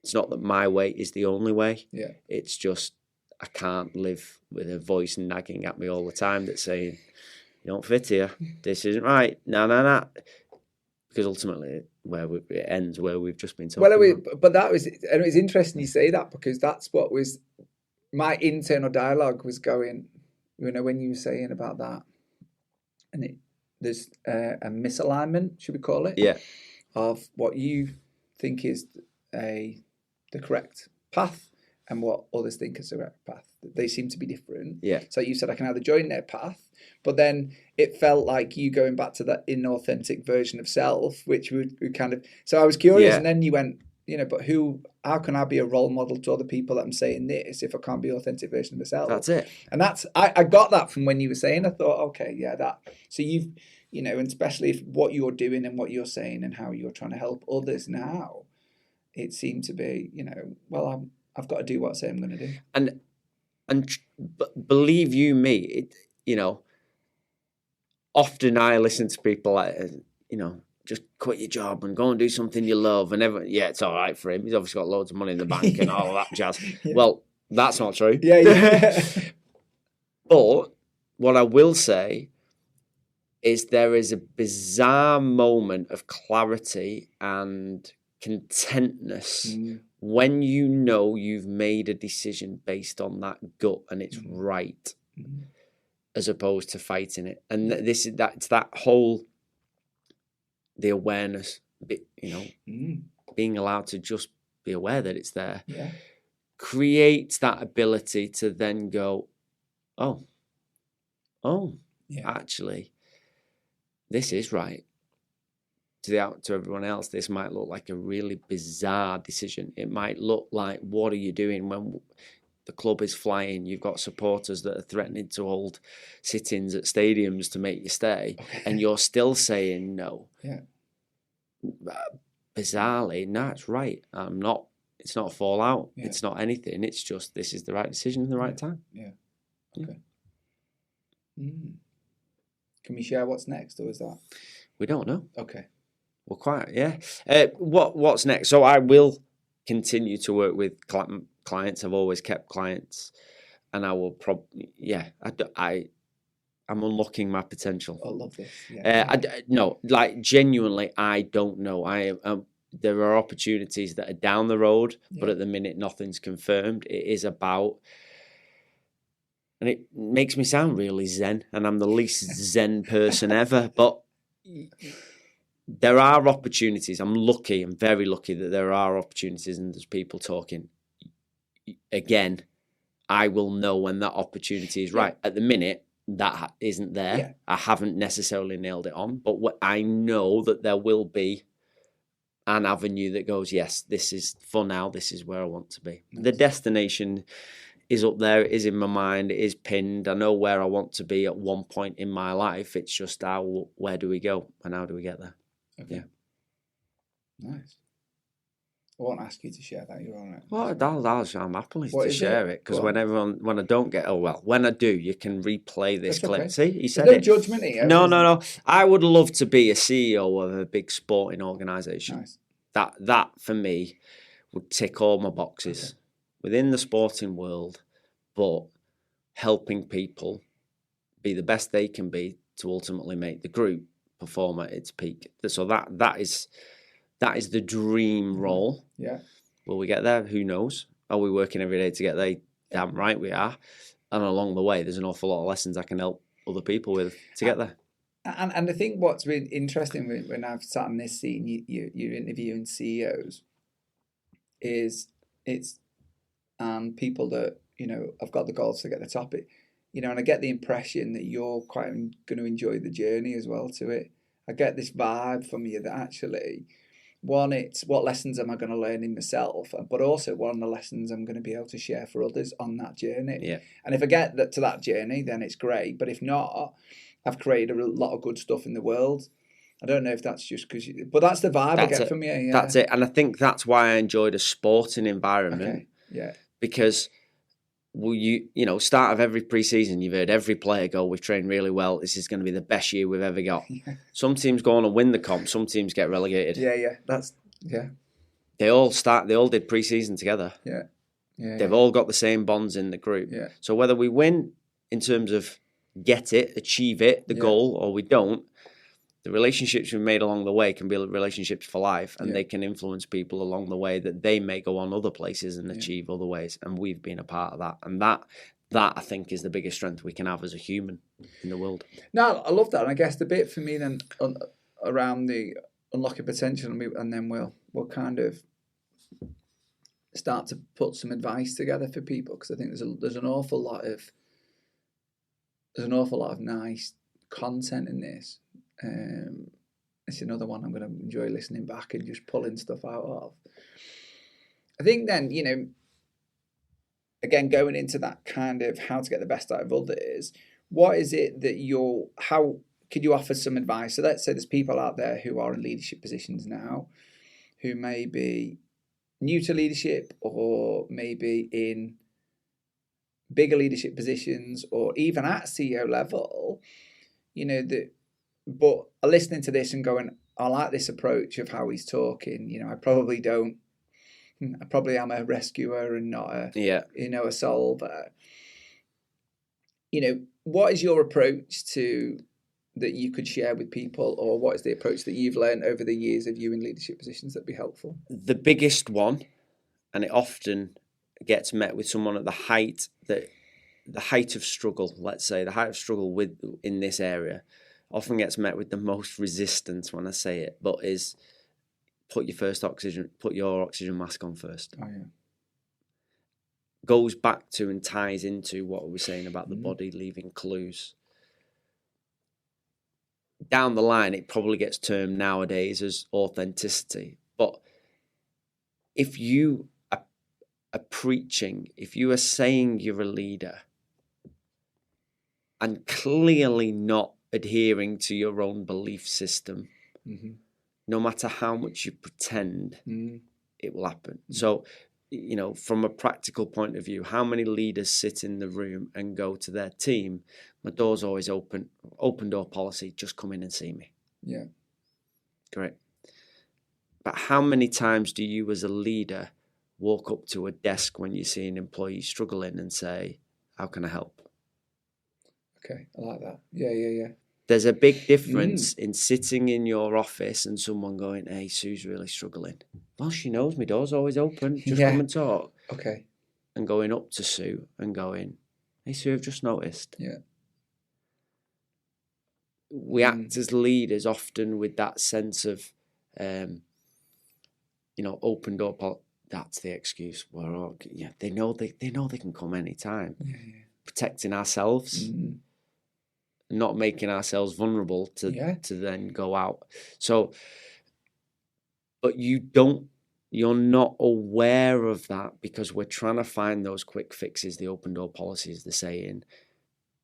it's not that my way is the only way. Yeah. It's just I can't live with a voice nagging at me all the time that's saying, you don't fit here. This isn't right. No. Because ultimately, it ends where we've just been talking about. But that was, and it was interesting you say that, because that's what was my internal dialogue was going, when you were saying about that, and there's a misalignment, should we call it? Yeah. Of what you think is the correct path and what others think is the correct path. They seem to be different. Yeah. So you said I can either join their path, but then it felt like you going back to that inauthentic version of self, which we kind of. So I was curious, and then you went, but how can I be a role model to other people that I'm saying this if I can't be an authentic version of myself? That's it. And I got that from when you were saying. I thought, okay, yeah, that. So you've, and especially if what you're doing and what you're saying and how you're trying to help others now, it seemed to be, well, I've got to do what I say I'm going to do. And believe you me, often I listen to people like, just quit your job and go and do something you love. And it's all right for him. He's obviously got loads of money in the bank and all that jazz. Yeah. Well, that's not true. Yeah. But what I will say is there is a bizarre moment of clarity and contentness when you know you've made a decision based on that gut and it's right, as opposed to fighting it. And that's that whole, the awareness, being allowed to just be aware that it's there, creates that ability to then go, actually, this is right. To everyone else, this might look like a really bizarre decision. It might look like, what are you doing when the club is flying? You've got supporters that are threatening to hold sit-ins at stadiums to make you stay, and you're still saying no. Yeah. Bizarrely, no, it's right. It's not a fallout. Yeah. It's not anything. It's just, this is the right decision in the right time. Yeah. Okay. Can we share what's next, or is that? We don't know. Okay. Well, what's next? So I will continue to work with clients. I've always kept clients, and I will probably, I'm unlocking my potential. I love this. Yeah. Genuinely, I don't know. There are opportunities that are down the road, but at the minute, nothing's confirmed. It is about, and it makes me sound really zen, and I'm the least zen person ever, but there are opportunities. I'm very lucky that there are opportunities and there's people talking. Again, I will know when that opportunity is right. At the minute, that isn't there. Yeah. I haven't necessarily nailed it on, but I know that there will be an avenue that goes, yes, this is for now, this is where I want to be. Nice. The destination is up there, it is in my mind, it is pinned. I know where I want to be at one point in my life. It's just where do we go and how do we get there? Okay. Yeah. Nice. I won't ask you to share that. You're all right. Well, I'm happy to share it because when I don't get, when I do, you can replay this clip. Okay. See, he said There's no judgment here. No. I would love to be a CEO of a big sporting organisation. Nice. That for me would tick all my boxes within the sporting world, but helping people be the best they can be to ultimately make the group perform at its peak. So that is the dream role. Yeah. Will we get there? Who knows? Are we working every day to get there? Damn right we are. And along the way, there's an awful lot of lessons I can help other people with to get there. And I think what's been interesting when I've sat in this seat and you're interviewing CEOs is and people that, have got the goals to get the top. And I get the impression that you're quite going to enjoy the journey as well to it. I get this vibe from you that actually, one, it's what lessons am I going to learn in myself, but also what are the lessons I'm going to be able to share for others on that journey. Yeah. And if I get to that journey, then it's great. But if not, I've created a lot of good stuff in the world. I don't know if that's just because but that's the vibe I get from you. Yeah. That's it. And I think that's why I enjoyed a sporting environment. Okay. Yeah. Because start of every pre-season, you've heard every player go, we've trained really well. This is going to be the best year we've ever got. Yeah. Some teams go on and win the comp. Some teams get relegated. Yeah. They all did pre-season together. Yeah. They've all got the same bonds in the group. Yeah. So whether we win in terms of get it, achieve it, the goal, or we don't, the relationships we've made along the way can be relationships for life, and they can influence people along the way that they may go on other places and achieve other ways. And we've been a part of that. And that I think is the biggest strength we can have as a human in the world. No, I love that. And I guess the bit for me then around the unlocking potential, and then we'll kind of start to put some advice together for people, because I think there's an awful lot of nice content in this. It's another one I'm going to enjoy listening back and just pulling stuff out of. I think then, you know, again, going into that kind of how to get the best out of others, what is it that how could you offer some advice? So let's say there's people out there who are in leadership positions now, who may be new to leadership, or maybe in bigger leadership positions, or even at CEO level, you know, but are listening to this and going, I like this approach of how he's talking. You know, I probably am a rescuer and not a solver. You know, what is your approach that you could share with people, or what is the approach that you've learned over the years of you in leadership positions that'd be helpful? The biggest one, and it often gets met with someone at the height of struggle, let's say, the height of struggle in this area, often gets met with the most resistance when I say it, but is put your oxygen mask on first. Oh, yeah. Goes back to and ties into what we were saying about the body leaving clues. Down the line, it probably gets termed nowadays as authenticity. But if you are preaching, if you are saying you're a leader and clearly not adhering to your own belief system, no matter how much you pretend, it will happen. So, you know, from a practical point of view, how many leaders sit in the room and go to their team, my door's always open door policy, just come in and see me. Yeah. Great. But how many times do you as a leader walk up to a desk when you see an employee struggling and say, how can I help? Okay, I like that. Yeah. There's a big difference in sitting in your office and someone going, hey, Sue's really struggling. Well, she knows my door's always open. Just come and talk. Okay. And going up to Sue and going, hey, Sue, I've just noticed. Yeah. We act as leaders often with that sense of, open door. That's the excuse. They know they can come anytime. Yeah. Protecting ourselves. Not making ourselves vulnerable to then go out. So, but you're not aware of that because we're trying to find those quick fixes, the open door policies, the saying,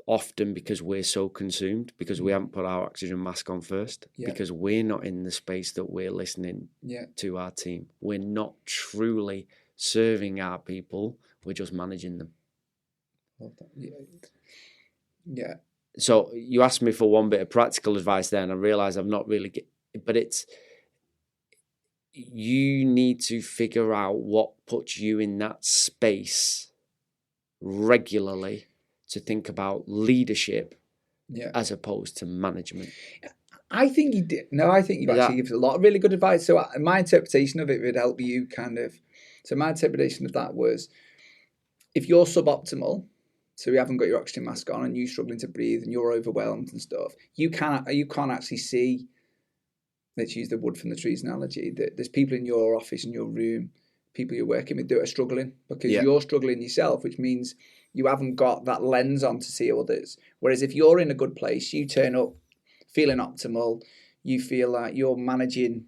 often because we're so consumed, because we haven't put our oxygen mask on first, because we're not in the space that we're listening to our team. We're not truly serving our people. We're just managing them. Yeah. So you asked me for one bit of practical advice there, and I realise I've not really you need to figure out what puts you in that space regularly to think about leadership as opposed to management. I think you did. No, I think you've actually given a lot of really good advice. So my interpretation of it would help you so my interpretation of that was, if you're suboptimal, so you haven't got your oxygen mask on and you're struggling to breathe and you're overwhelmed and stuff, you can't actually see, let's use the wood from the trees analogy, that there's people in your office, in your room, people you're working with that are struggling because you're struggling yourself, which means you haven't got that lens on to see others. Whereas if you're in a good place, you turn up feeling optimal, you feel like you're managing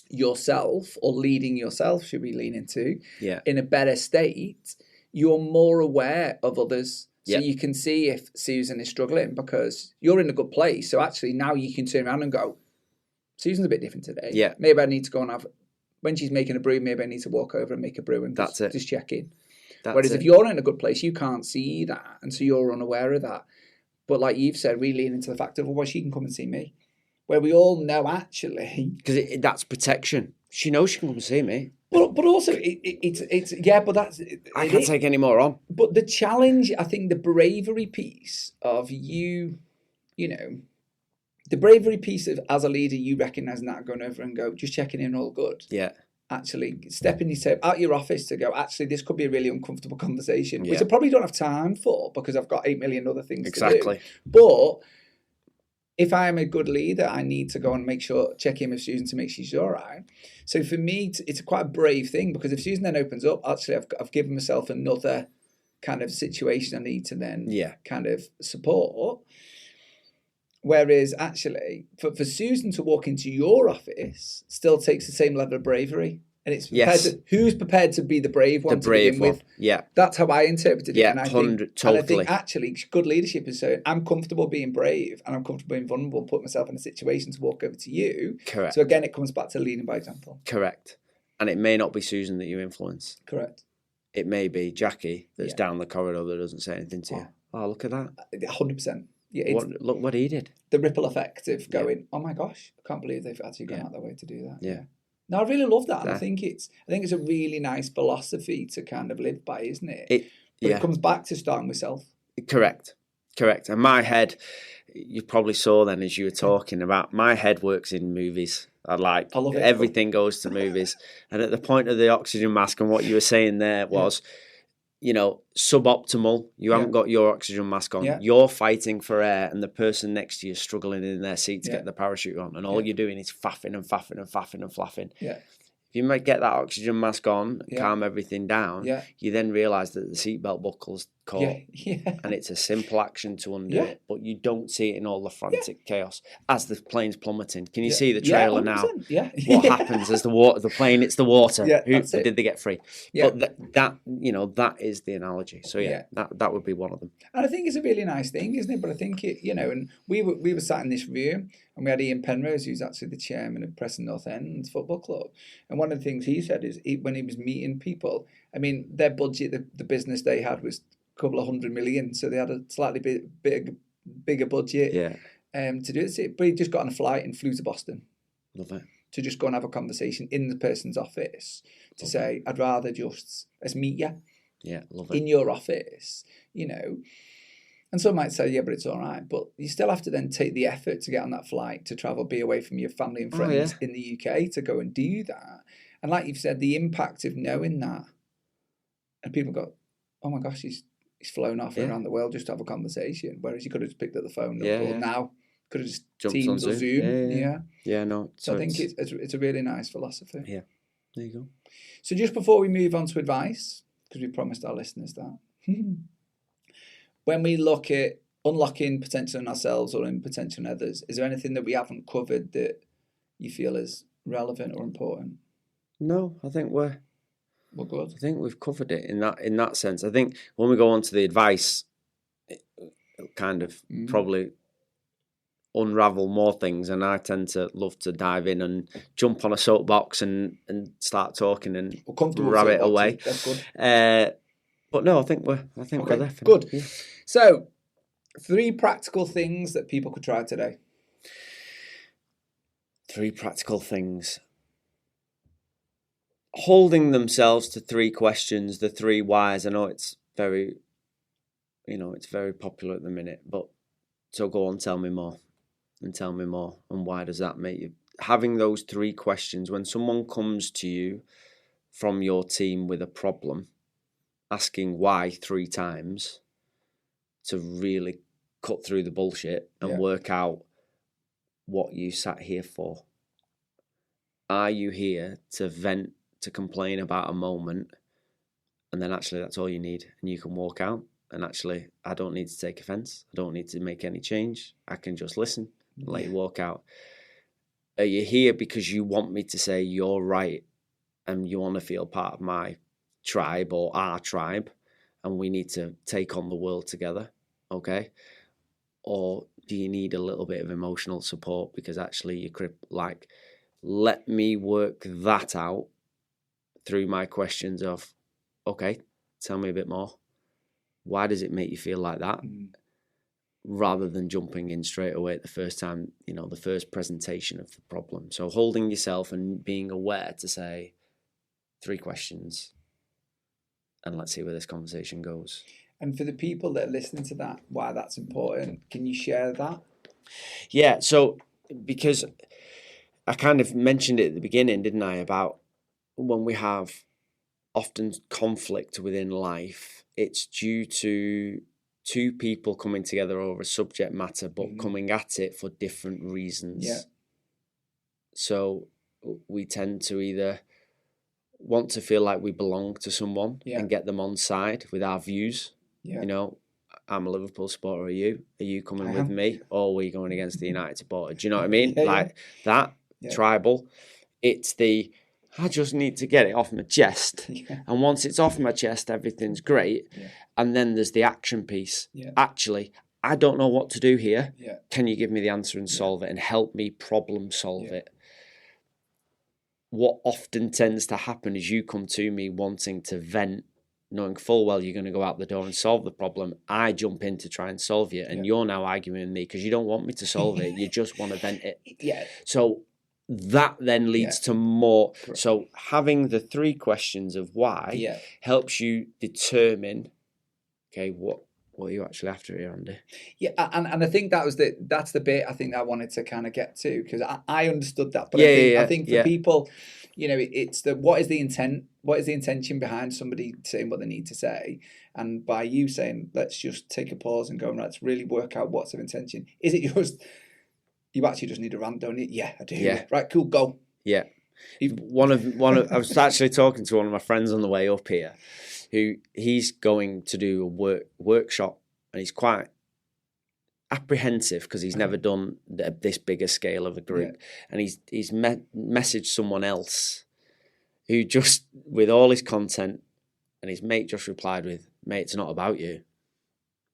yourself or leading yourself, should we lean into, in a better state, you're more aware of others. So you can see if Susan is struggling because you're in a good place. So actually now you can turn around and go, Susan's a bit different today. Yeah. Maybe I need to go and when she's making a brew, maybe I need to walk over and make a brew and just check in. Whereas if you're in a good place, you can't see that. And so you're unaware of that. But like you've said, we lean into the fact of, well, she can come and see me. Where we all know actually. Because that's protection. She knows she can come and see me. But also it's yeah. But I can't take any more on. But the challenge, I think, the bravery piece of you know, the bravery piece of as a leader, you recognizing that, going over and go, just checking in, all good. Yeah. Actually stepping yourself out your office to go, actually, this could be a really uncomfortable conversation, which I probably don't have time for because I've got 8 million other things to do. But if I am a good leader, I need to go and check in with Susan to make sure she's all right. So for me, it's quite a brave thing, because if Susan then opens up, actually, I've given myself another kind of situation I need to then kind of support. Whereas actually, for Susan to walk into your office still takes the same level of bravery. And it's who's prepared to be the brave one to begin with. Yeah. That's how I interpreted it. Yeah, and I think actually good leadership is saying, I'm comfortable being brave and I'm comfortable being vulnerable, put myself in a situation to walk over to you. Correct. So again, it comes back to leading by example. Correct. And it may not be Susan that you influence. Correct. It may be Jackie that's down the corridor that doesn't say anything to you. Oh, look at that. 100%. Yeah, look what he did. The ripple effect of going, oh my gosh, I can't believe they've actually gone out their way to do that. Yeah. No, I really love that. And I think it's a really nice philosophy to kind of live by, isn't it? It comes back to starting with self. Correct. And my head, you probably saw then as you were talking about, my head works in movies. I love it. Everything goes to movies. And at the point of the oxygen mask, and what you were saying there was, suboptimal. You haven't got your oxygen mask on. You're fighting for air, and the person next to you is struggling in their seat to get the parachute on, and all you're doing is faffing and faffing and faffing and flapping. Yeah. If you might get that oxygen mask on, calm everything down, you then realise that the seatbelt buckle's caught. And it's a simple action to undo it, but you don't see it in all the frantic chaos. As the plane's plummeting, can you see the trailer now? What happens as the plane hits the water? Did they get free? But that is the analogy. So that would be one of them. And I think it's a really nice thing, isn't it? But I think and we were sat in this room, and we had Ian Penrose, who's actually the chairman of Preston North End Football Club. And one of the things he said is when he was meeting people, I mean, their budget, the business they had was a couple of 100 million. So they had a slightly bigger budget to do this. But he just got on a flight and flew to Boston. Love it. To just go and have a conversation in the person's office to say, I'd rather let's meet you. Yeah, love it. In your office, And some might say, but it's all right. But you still have to then take the effort to get on that flight, to travel, be away from your family and friends in the UK, to go and do that. And like you've said, the impact of knowing that. And people go, oh my gosh, he's flown off around the world just to have a conversation. Whereas you could have just picked up the phone or now could have just jumped Teams or Zoom. So I think it's a really nice philosophy. Yeah, there you go. So just before we move on to advice, because we promised our listeners that, when we look at unlocking potential in ourselves or in potential in others, is there anything that we haven't covered that you feel is relevant or important? No, I think we're good. I think we've covered it in that sense. I think when we go on to the advice, it'll kind of probably unravel more things, and I tend to love to dive in and jump on a soapbox and start talking and rub it away. That's good. But no, I think we're there. Good. Yeah. So, 3 practical things that people could try today. 3 practical things. Holding themselves to 3 questions, the 3 whys. I know it's very popular at the minute, but so go on, tell me more. And why does that make you? Having those 3 questions, when someone comes to you from your team with a problem, asking why 3 times to really cut through the bullshit and work out what you sat here for. Are you here to vent, to complain about a moment, and then actually that's all you need, and you can walk out, and actually I don't need to take offence, I don't need to make any change, I can just listen and let you walk out? Are you here because you want me to say you're right and you want to feel part of my tribe or our tribe, and we need to take on the world together, okay? Or do you need a little bit of emotional support because actually you're let me work that out through my questions of, okay, tell me a bit more. Why does it make you feel like that? Rather than jumping in straight away at the first time, the first presentation of the problem. So holding yourself and being aware to say, 3 questions, and let's see where this conversation goes. And for the people that are listening to that, why that's important, can you share that? Yeah, so because I kind of mentioned it at the beginning, didn't I, about when we have often conflict within life, it's due to 2 people coming together over a subject matter, but coming at it for different reasons. Yeah. So we tend to either want to feel like we belong to someone and get them on side with our views. Yeah. You know, I'm a Liverpool supporter. Are you coming with me, or are we going against the United supporter? Do you know what I mean? That tribal. It's the I just need to get it off my chest, and once it's off my chest, everything's great. Yeah. And then there's the action piece. Yeah. Actually, I don't know what to do here. Yeah. Can you give me the answer and solve it, and help me problem solve it? What often tends to happen is you come to me wanting to vent, knowing full well you're going to go out the door and solve the problem. I jump in to try and solve it, and you're now arguing with me because you don't want me to solve it. You just want to vent it. Yeah. So that then leads to more. Correct. So having the 3 questions of why helps you determine, okay, what are you actually after here, Andy? Yeah, and I think that's the bit I think I wanted to kind of get to, because I understood that, but I think for people, you know, it's what is the intent? What is the intention behind somebody saying what they need to say? And by you saying, let's just take a pause and go, let's really work out what's the intention. Is it just you actually just need a rant, don't you? Yeah, I do. Yeah. Right, cool, go. Yeah. One of I was actually talking to one of my friends on the way up here, who he's going to do a workshop, and he's quite apprehensive because he's never done this bigger scale of a group, and he's messaged someone else who just, with all his content, and his mate just replied with, "Mate, it's not about you.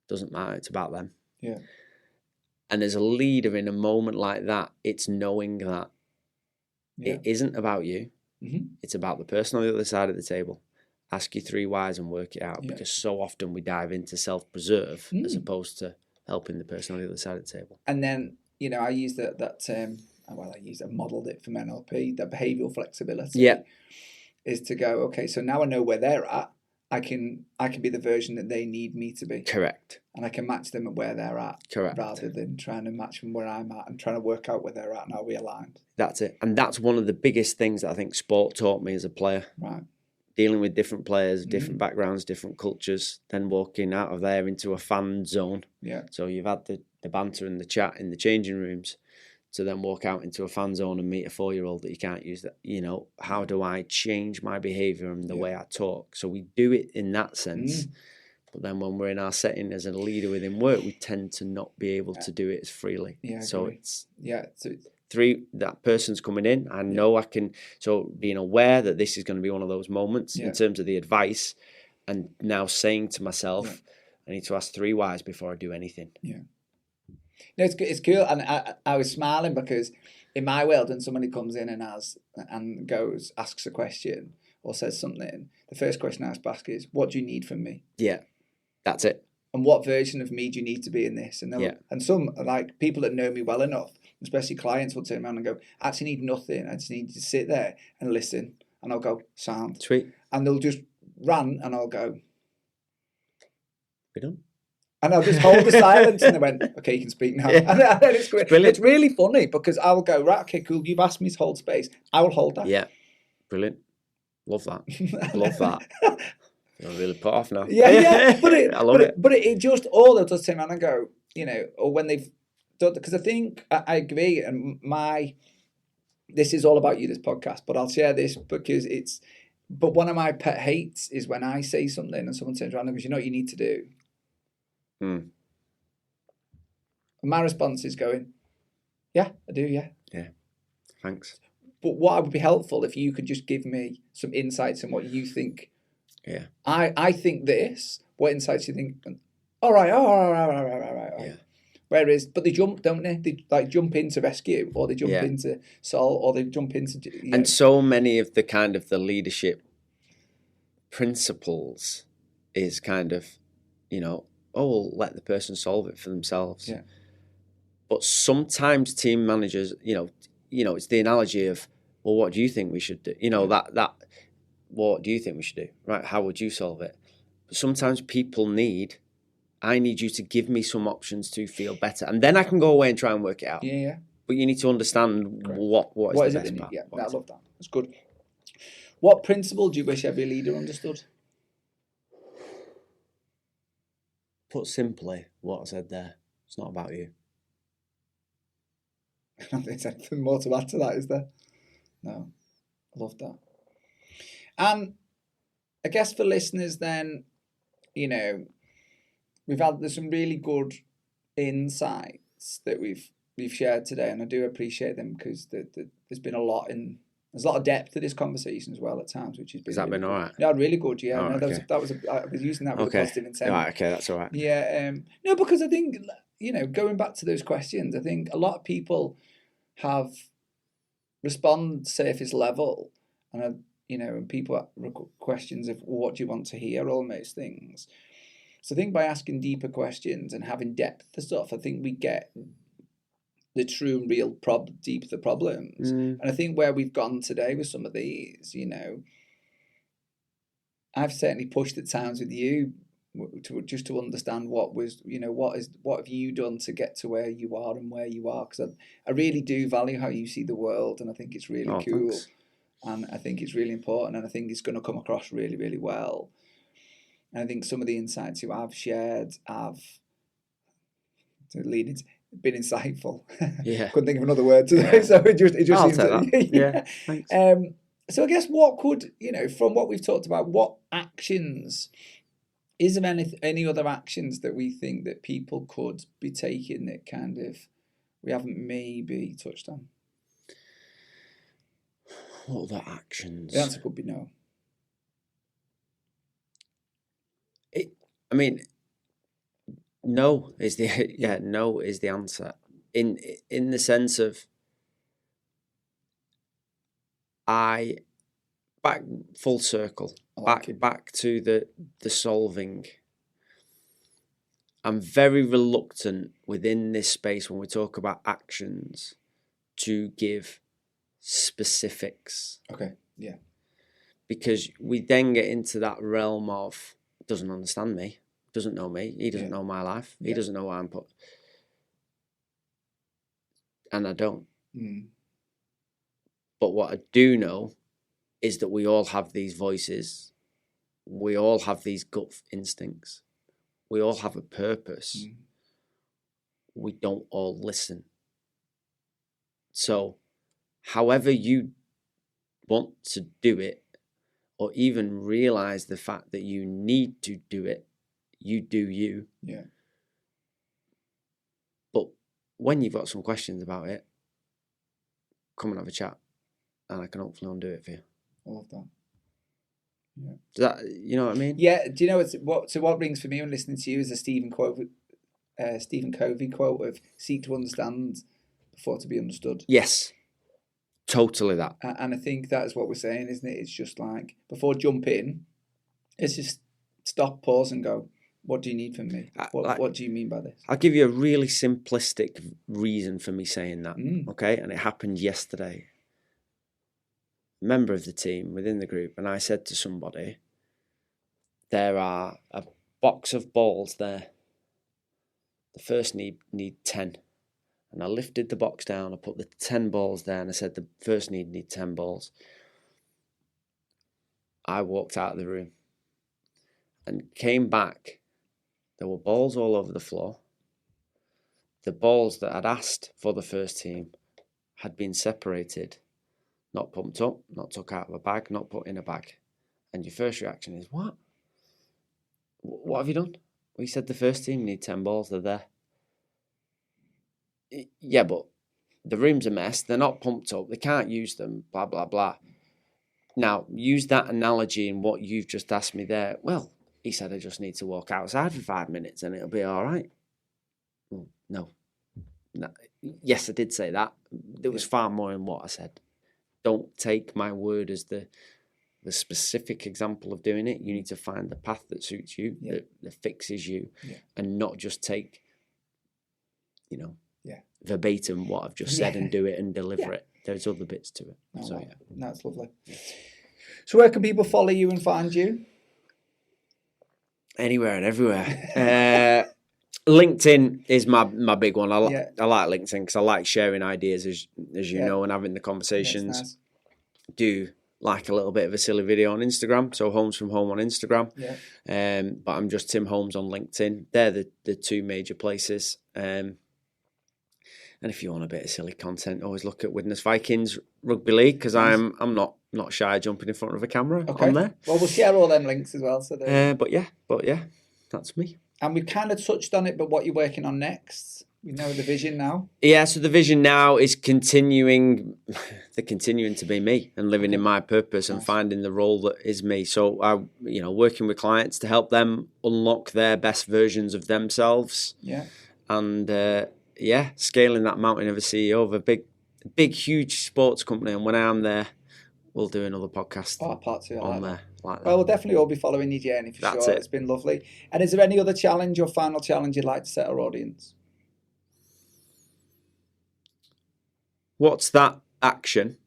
Doesn't matter. It's about them." Yeah. And as a leader in a moment like that, it's knowing that it isn't about you. Mm-hmm. It's about the person on the other side of the table. Ask your 3 whys and work it out, because so often we dive into self-preserve as opposed to helping the person on the other side of the table. And then, you know, I used that term, I modelled it from NLP, that behavioural flexibility. Yeah. Is to go, okay, so now I know where they're at. I can be the version that they need me to be. Correct. And I can match them at where they're at. Correct. Rather than trying to match them where I'm at and trying to work out where they're at and are we aligned. That's it. And that's one of the biggest things that I think sport taught me as a player. Right. Dealing with different players, different backgrounds, different cultures, then walking out of there into a fan zone. Yeah. So you've had the banter and the chat in the changing rooms, to then walk out into a fan zone and meet a 4-year-old that you can't use. That, you know, how do I change my behaviour and the way I talk? So we do it in that sense. But then when we're in our setting as a leader within work, we tend to not be able to do it as freely. Yeah, so it's 3, that person's coming in. I know I can. So being aware that this is going to be one of those moments in terms of the advice, and now saying to myself, I need to ask 3 whys before I do anything. Yeah. No, it's cool, and I was smiling because in my world, when somebody comes in and asks a question or says something, the first question I ask is, "What do you need from me?" Yeah, that's it. And what version of me do you need to be in this? And some, like people that know me well enough, especially clients, will turn around and go, "I actually need nothing. I just need to sit there and listen." And I'll go, "Sound sweet," and they'll just rant, and I'll go, "We done." And I'll just hold the silence, and they went, "Okay, you can speak now." Yeah. And it's great. It's really funny because I'll go, "Right, okay, cool. You've asked me to hold space. I will hold that." Yeah, brilliant. Love that. Love that. I'm really put off now. Yeah. I love it. But it just all does turn around and go, you know, or when they've done, because I think I agree, and this is all about you, this podcast, but I'll share this because it's. But one of my pet hates is when I say something and someone turns around and goes, "You know what you need to do." And my response is going, "Yeah, I do, yeah." Yeah, thanks. But what would be helpful if you could just give me some insights on what you think. Yeah. I think this. What insights do you think? All right. Yeah. Whereas, but they jump, don't they? They like jump into rescue, or they jump into solve, or they jump into. And so many of the kind of the leadership principles is kind of, you know, we'll let the person solve it for themselves. Yeah. But sometimes team managers, you know, it's the analogy of, well, what do you think we should do? You know, that what do you think we should do? Right, how would you solve it? But sometimes I need you to give me some options to feel better. And then I can go away and try and work it out. Yeah. But you need to understand what is the best part. Yeah, I love that. That's good. What principle do you wish every leader understood? Put simply, what I said there, it's not about you. I don't think there's anything more to add to that, is there? No. I love that. And I guess for listeners then, you know, there's some really good insights that we've shared today, and I do appreciate them because there's been a lot of depth to this conversation as well at times, which has been. Has that been all right? Yeah, really good. Yeah, right, no, I was using that with a positive intent. Right, okay, that's all right. Yeah, no, because I think, you know, going back to those questions, I think a lot of people have respond surface level, and and people have questions of what do you want to hear, almost things. So I think by asking deeper questions and having depth to stuff, I think we get the true and real deep of the problems. And I think where we've gone today with some of these, you know, I've certainly pushed at times with you to understand what have you done to get to where you are and where you are, because I really do value how you see the world, and I think it's really cool. Thanks. And I think it's really important, and I think it's going to come across really, really well. And I think some of the insights you have shared been insightful. Yeah. Couldn't think of another word today, yeah. So it just I'll take that. Yeah. Thanks. So I guess what could, from what we've talked about, what actions, is there any other actions that we think that people could be taking that kind of we haven't maybe touched on? What other actions? The answer could be no. No is the answer. In the sense of back full circle, back to the solving. I'm very reluctant within this space when we talk about actions to give specifics. Okay. Yeah. Because we then get into that realm of doesn't understand me, doesn't know me, he doesn't know my life, he doesn't know where I'm put. And I don't. But what I do know is that we all have these voices. We all have these gut instincts. We all have a purpose. We don't all listen. So, however you want to do it, or even realize the fact that you need to do it, you do you. Yeah. But when you've got some questions about it, come and have a chat, and I can hopefully undo it for you. I love that. Yeah. Does that, you know what I mean? Yeah. Do you know what rings for me when listening to you is a Stephen Covey quote of "Seek to understand before to be understood." Yes. Totally that. And I think that is what we're saying, isn't it? It's just like, before jump in, it's just stop, pause and go, what do you need from me? What do you mean by this? I'll give you a really simplistic reason for me saying that, okay? And it happened yesterday. Member of the team within the group, and I said to somebody, there are a box of balls there. The first need 10. And I lifted the box down, I put the 10 balls there, and I said the first need 10 balls. I walked out of the room and came back. There were balls all over the floor. The balls that I'd asked for the first team had been separated, not pumped up, not took out of a bag, not put in a bag. And your first reaction is, what? What have you done? Well, you said the first team need 10 balls, they're there. Yeah, but the room's a mess. They're not pumped up. They can't use them, blah, blah, blah. Now, use that analogy in what you've just asked me there. Well, he said I just need to walk outside for 5 minutes and it'll be all right. Well, no. Yes, I did say that. There was far more in what I said. Don't take my word as the specific example of doing it. You need to find the path that suits you, that fixes you, and not just take, verbatim what I've just said and do it and deliver it. There's other bits to it. That's lovely. So where can people follow you and find you? Anywhere and everywhere. LinkedIn is my big one. I like LinkedIn because I like sharing ideas, as you know, and having the conversations. Nice. Do like a little bit of a silly video on Instagram, so Holmes from Home on Instagram. But I'm just Tim Holmes on LinkedIn. They're the two major places. And if you want a bit of silly content, always look at Widnes Vikings Rugby League, because I'm not shy jumping in front of a camera on there. Well, we'll share all them links as well. So but yeah, that's me. And we kind of touched on it, but what you're working on next? We know the vision now. Yeah, so the vision now is continuing to be me and living in my purpose and finding the role that is me. So I, working with clients to help them unlock their best versions of themselves. Yeah. And scaling that mountain of a CEO of a big, huge sports company. And when I'm there, we'll do another podcast. Part 2 on there. Like that. Well, we'll definitely all be following your journey for That's sure. It. It's been lovely. And is there any other challenge or final challenge you'd like to set our audience? What's that action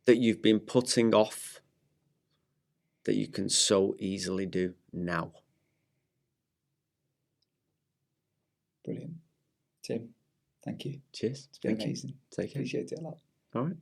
that you've been putting off that you can so easily do now? Brilliant. Tim, thank you. Cheers. It's been amazing. Take care. Appreciate it a lot. All right.